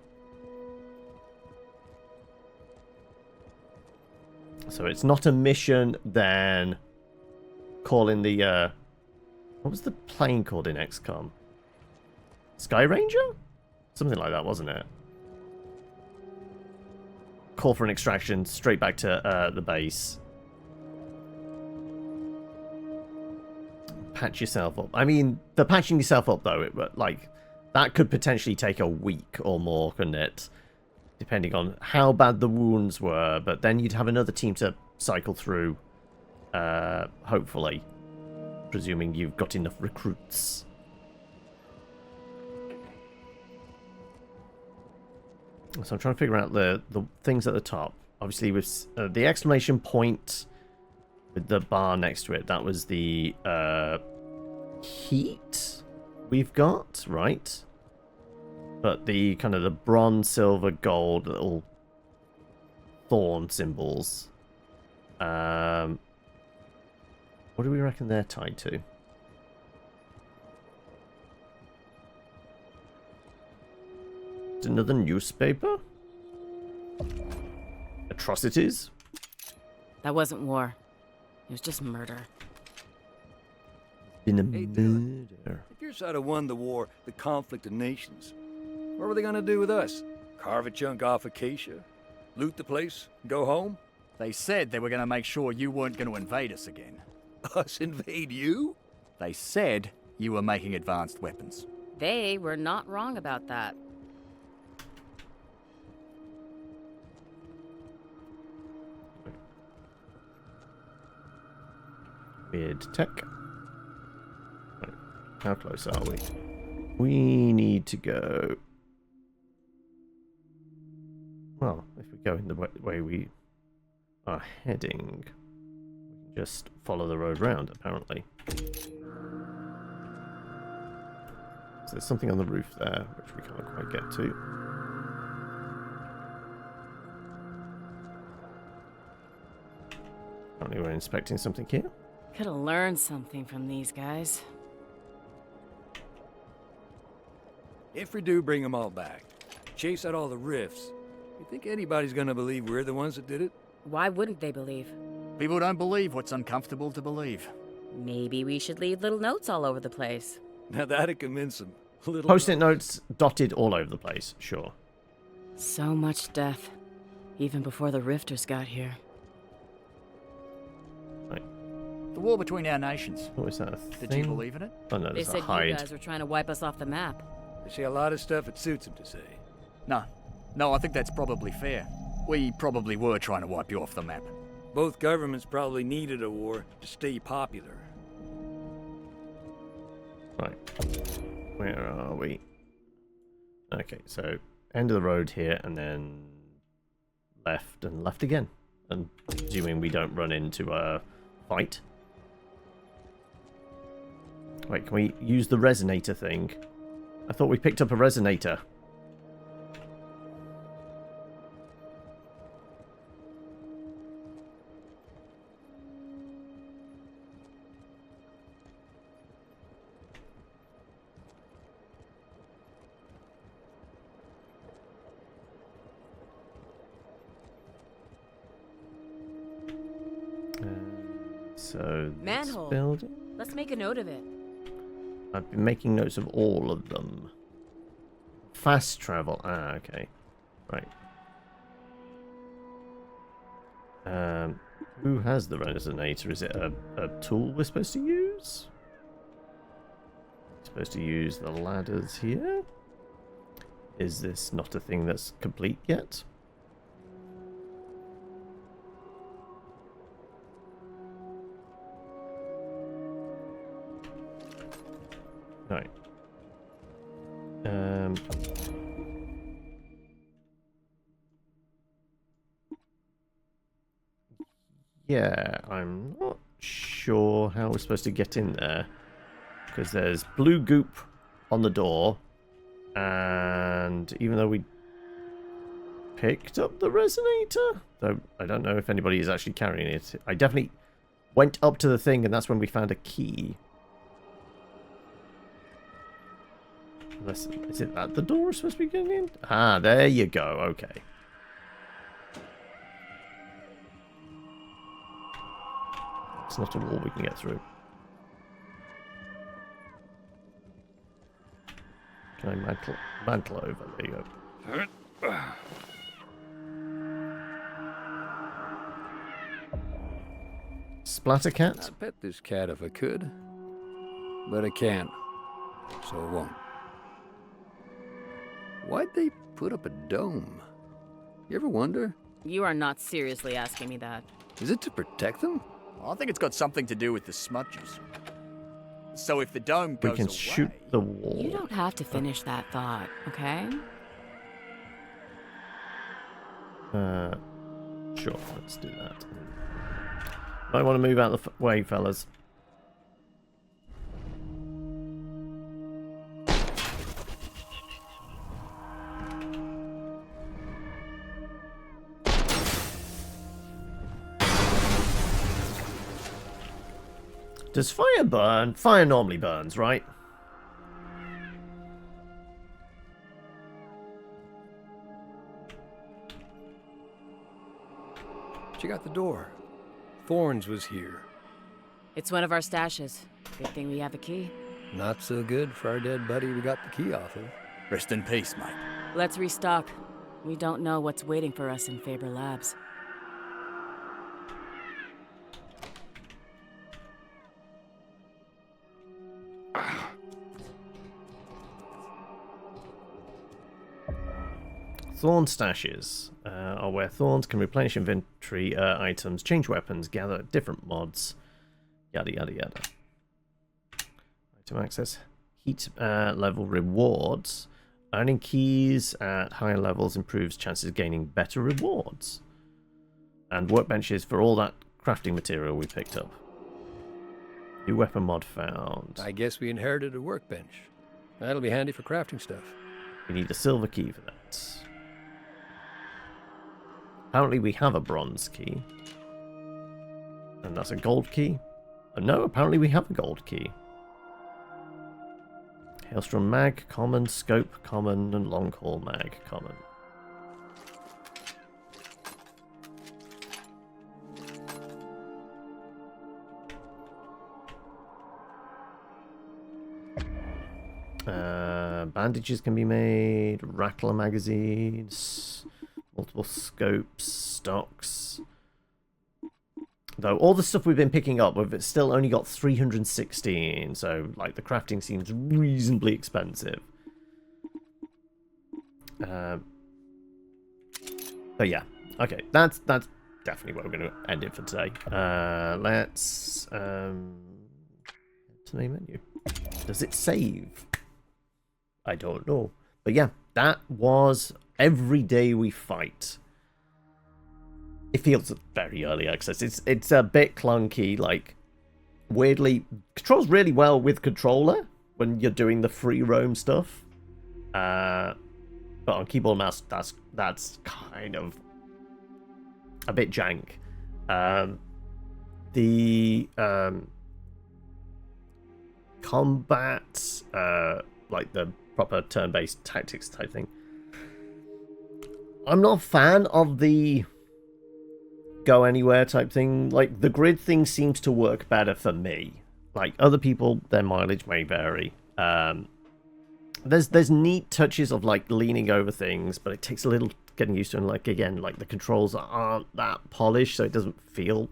So it's not a mission, then call in the, what was the plane called in XCOM? Sky Ranger? Something like that, wasn't it? Call for an extraction, straight back to the base. Patch yourself up. I mean, the patching yourself up, though, like, that could potentially take a week or more, couldn't it? Depending on how bad the wounds were, but then you'd have another team to cycle through, hopefully, presuming you've got enough recruits. So I'm trying to figure out the things at the top. Obviously, with the exclamation point with the bar next to it, that was the heat we've got, right? But the kind of the bronze, silver, gold little thorn symbols. What do we reckon they're tied to? It's another newspaper? Atrocities? That wasn't war. It was just murder. Been a Hey, Dylan. murder. If your side had won the war, the conflict of nations, what were they gonna do with us? Carve a chunk off Acacia? Loot the place? Go home? They said they were going to make sure you weren't going to invade us again. Us invade you? They said you were making advanced weapons. They were not wrong about that. Weird tech. Right. How close are we? We need to go... Well, if we go in the way we are heading, we can just follow the road round, apparently. So there's something on the roof there, which we can't quite get to. Apparently we're inspecting something here. Could have learned something from these guys. If we do bring them all back, chase out all the rifts, you think anybody's gonna believe we're the ones that did it? Why wouldn't they believe? People don't believe what's uncomfortable to believe. Maybe we should leave little notes all over the place. Now that'd convince them. Little Post-it notes dotted all over the place, sure. So much death, even before the Rifters got here. Right. The war between our nations. What was that, a thing? Did you believe in it? Oh no, They there's said a hide. you guys were trying to wipe us off the map. They say a lot of stuff it suits them to say. No, I think that's probably fair. We probably were trying to wipe you off the map. Both governments probably needed a war to stay popular. Right. Where are we? Okay, so end of the road here, and then left and left again. And assuming we don't run into a fight. Wait, can we use the resonator thing? I thought we picked up a resonator. So this Manhole. building. Let's make a note of it. I've been making notes of all of them. Fast travel. Ah, okay. Right. Who has the resonator? Is it a tool we're supposed to use? Supposed to use the ladders here? Is this not a thing that's complete yet? Right. Yeah, I'm not sure how we're supposed to get in there. Because there's blue goop on the door. And even though we picked up the resonator, though I don't know if anybody is actually carrying it. I definitely went up to the thing and that's when we found a key. Unless, is it at the door we're supposed to be getting in? Ah, there you go. Okay. It's not a wall we can get through. Can I mantle over? There you go. Splatter cat? I'd pet this cat if I could, but I can't, so I won't. Why'd they put up a dome? You ever wonder? You are not seriously asking me that. Is it to protect them? I think it's got something to do with the smudges. So if the dome goes We can away, shoot the wall. You don't have to finish that thought, okay? Sure, let's do that. Might want to move out the way, fellas. Does fire burn? Fire normally burns, right? Check out the door. Thorns was here. It's one of our stashes. Good thing we have a key. Not so good for our dead buddy we got the key off of. rest in peace, mate. Let's restock. We don't know what's waiting for us in Faber Labs. Thorn stashes are where thorns can replenish inventory items, change weapons, gather different mods, yada yada yada. Item access, heat level rewards. Earning keys at higher levels improves chances of gaining better rewards. And workbenches for all that crafting material we picked up. New weapon mod found. I guess we inherited a workbench. That'll be handy for crafting stuff. We need a silver key for that. Apparently we have a bronze key. And that's a gold key. No, apparently we have a gold key. Hailstrom mag, common, scope, common, and long haul mag, common. Bandages can be made, Rattler magazines, multiple scopes, stocks. Though all the stuff we've been picking up, we've still only got 316, so like the crafting seems reasonably expensive. But yeah, okay, that's definitely where we're going to end it for today. Let's to the main menu. Does it save? I don't know. But yeah, that was Every Day We Fight. It feels very early access. It's a bit clunky, like weirdly controls really well with controller when you're doing the free roam stuff. But on keyboard and mouse, that's kind of a bit jank. The combat, like the proper turn-based tactics type thing, I'm not a fan of the go anywhere type thing. Like the grid thing seems to work better for me. Like other people, their mileage may vary. There's neat touches of like leaning over things, but it takes a little getting used to. And like again, like the controls aren't that polished, so it doesn't feel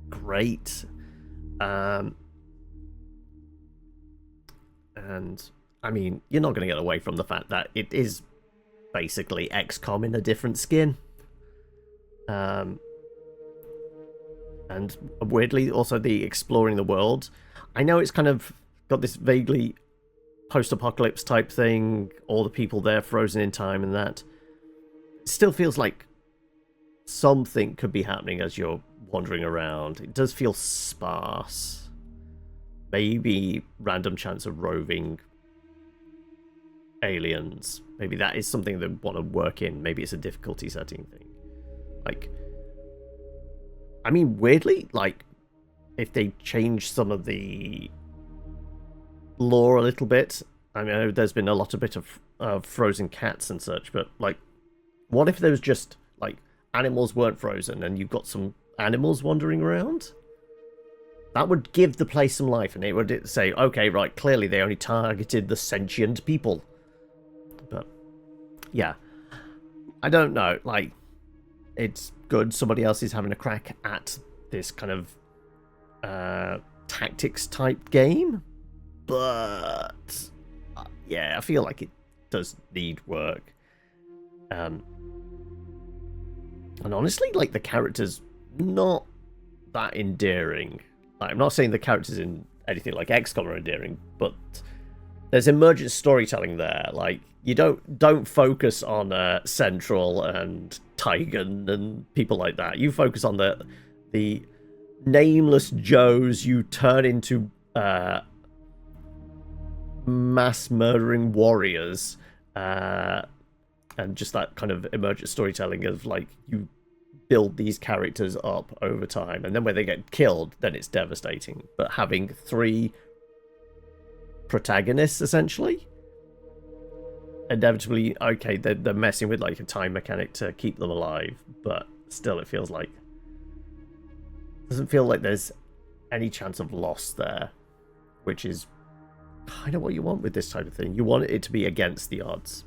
great. And I mean, you're not going to get away from the fact that it is basically XCOM in a different skin. And weirdly, also the exploring the world. I know it's kind of got this vaguely post-apocalypse type thing, all the people there frozen in time and that. It still feels like something could be happening as you're wandering around. It does feel sparse. Maybe random chance of roving aliens. Maybe that is something they want to work in. Maybe it's a difficulty setting thing. Like, I mean, weirdly, like, if they change some of the lore a little bit, I mean, I know there's been a lot of frozen cats and such, but, like, what if there was just, like, animals weren't frozen and you've got some animals wandering around? That would give the place some life, and it would say, okay, right, clearly they only targeted the sentient people. But, yeah. I don't know, like, it's good somebody else is having a crack at this kind of tactics type game, but yeah, I feel like it does need work. And honestly, like the characters not that endearing. Like, I'm not saying the characters in anything like XCOM are endearing, but there's emergent storytelling there. Like, you don't focus on Central and Tigan and people like that. You focus on the nameless Joes you turn into mass murdering warriors, and just that kind of emergent storytelling of like you build these characters up over time, and then when they get killed, then it's devastating. But having 3 protagonists essentially, inevitably, okay, they're messing with like a time mechanic to keep them alive, but still, it feels like doesn't feel like there's any chance of loss there, which is kind of what you want with this type of thing. You want it to be against the odds.